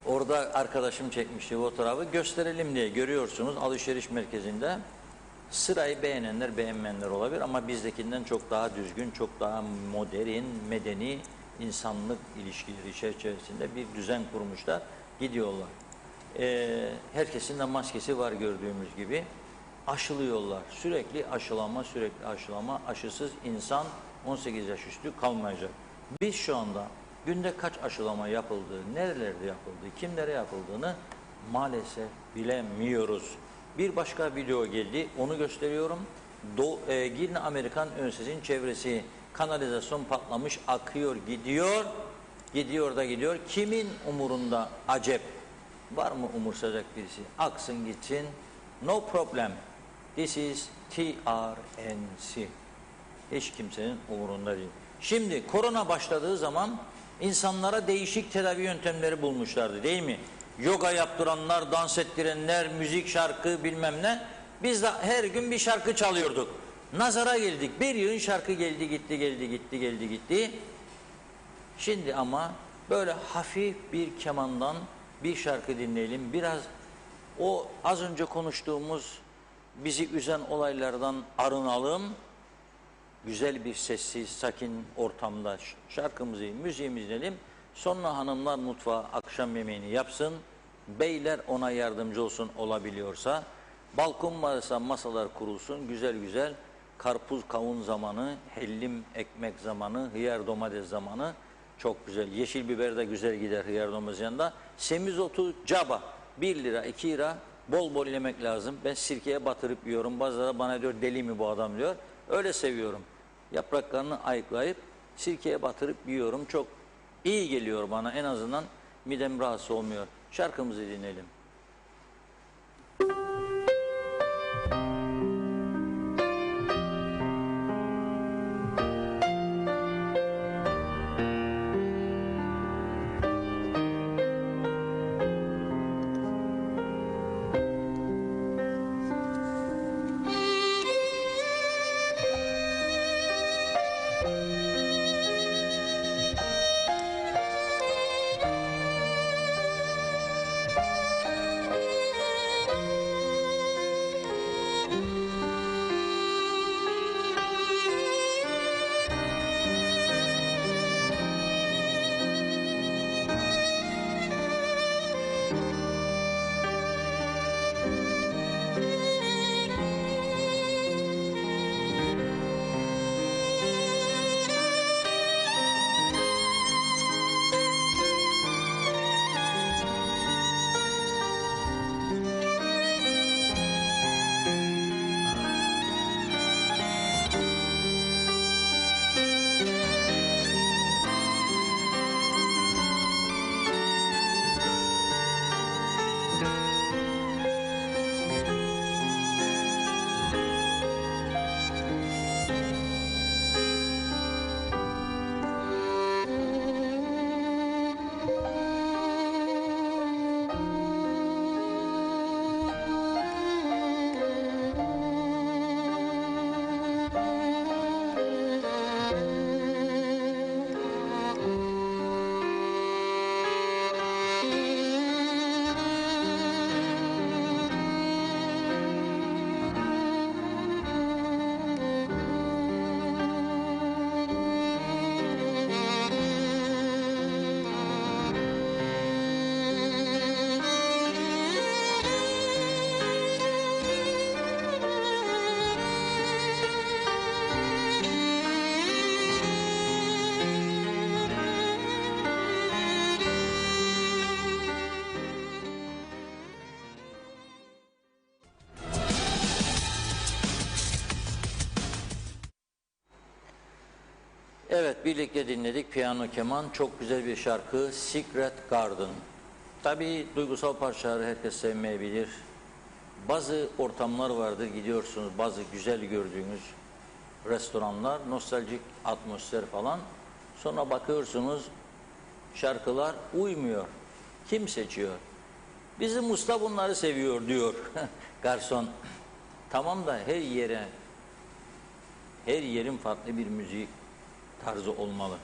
B: Orada arkadaşım çekmişti fotoğrafı, gösterelim diye. Görüyorsunuz alışveriş merkezinde sırayı beğenenler beğenmeyenler olabilir ama bizdekinden çok daha düzgün, çok daha modern, medeni, insanlık ilişkileri çerçevesinde bir düzen kurmuşlar, gidiyorlar. Herkesin de maskesi var gördüğümüz gibi. Aşılıyorlar. Sürekli aşılama, sürekli aşılama. Aşısız insan 18 yaş üstü kalmayacak. Biz şu anda günde kaç aşılama yapıldığı, nerelerde yapıldığı, kimlere yapıldığını maalesef bilemiyoruz. Bir başka video geldi, onu gösteriyorum. Girne Amerikan Üniversitesi'nin çevresi, kanalizasyon patlamış, akıyor, gidiyor. Gidiyor da gidiyor. Kimin umurunda acep? Var mı umursayacak birisi? Aksın gitsin. No problem. This is TRNC. Hiç kimsenin umurunda değil. Şimdi korona başladığı zaman insanlara değişik tedavi yöntemleri bulmuşlardı değil mi? Yoga yaptıranlar, dans ettirenler, müzik, şarkı bilmem ne. Biz de her gün bir şarkı çalıyorduk. Nazara geldik. Bir yığın şarkı geldi gitti, geldi gitti, geldi gitti. Şimdi ama böyle hafif bir kemandan bir şarkı dinleyelim. Biraz o az önce konuştuğumuz bizi üzen olaylardan arınalım. Güzel bir sessiz, sakin ortamda şarkımızı, müziğimizi dinleyelim. Sonra hanımlar mutfağa akşam yemeğini yapsın. Beyler ona yardımcı olsun olabiliyorsa. Balkon varsa masalar kurulsun. Güzel güzel karpuz kavun zamanı, hellim ekmek zamanı, hıyar domates zamanı. Çok güzel. Yeşil biber de güzel gider hıyar domates yanında. Semizotu caba. 1 lira, 2 lira. Bol bol yemek lazım. Ben sirkeye batırıp yiyorum. Bazıları bana diyor deli mi bu adam diyor. Öyle seviyorum. Yapraklarını ayıklayıp sirkeye batırıp yiyorum. Çok iyi geliyor bana. En azından midem rahatsız olmuyor. Şarkımızı dinleyelim. Evet, birlikte dinledik. Piyano keman, çok güzel bir şarkı. Secret Garden. Tabii duygusal parçaları herkes sevmeyebilir. Bazı ortamlar vardır, gidiyorsunuz bazı güzel gördüğünüz restoranlar, nostaljik atmosfer falan. Sonra bakıyorsunuz şarkılar uymuyor. Kim seçiyor? Bizim usta bunları seviyor diyor garson. Tamam da her yerin farklı bir müzik tarzı olmalı.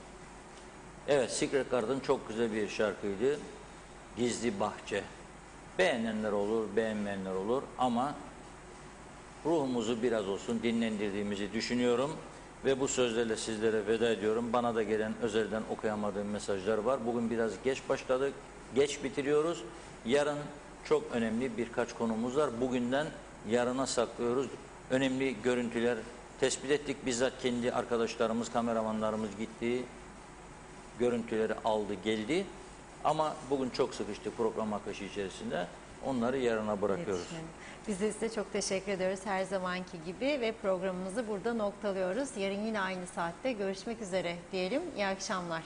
B: Evet, Secret Garden çok güzel bir şarkıydı. Gizli Bahçe. Beğenenler olur, beğenmeyenler olur ama ruhumuzu biraz olsun dinlendirdiğimizi düşünüyorum. Ve bu sözlerle sizlere veda ediyorum. Bana da gelen özelden okuyamadığım mesajlar var. Bugün biraz geç başladık, geç bitiriyoruz. Yarın çok önemli birkaç konumuz var. Bugünden yarına saklıyoruz. Önemli görüntüler tespit ettik. Bizzat kendi arkadaşlarımız, kameramanlarımız gitti. Görüntüleri aldı, geldi. Ama bugün çok sıkıştı program akışı içerisinde. Onları yarına bırakıyoruz.
A: Biz de size çok teşekkür ediyoruz her zamanki gibi ve programımızı burada noktalıyoruz. Yarın yine aynı saatte görüşmek üzere diyelim. İyi akşamlar.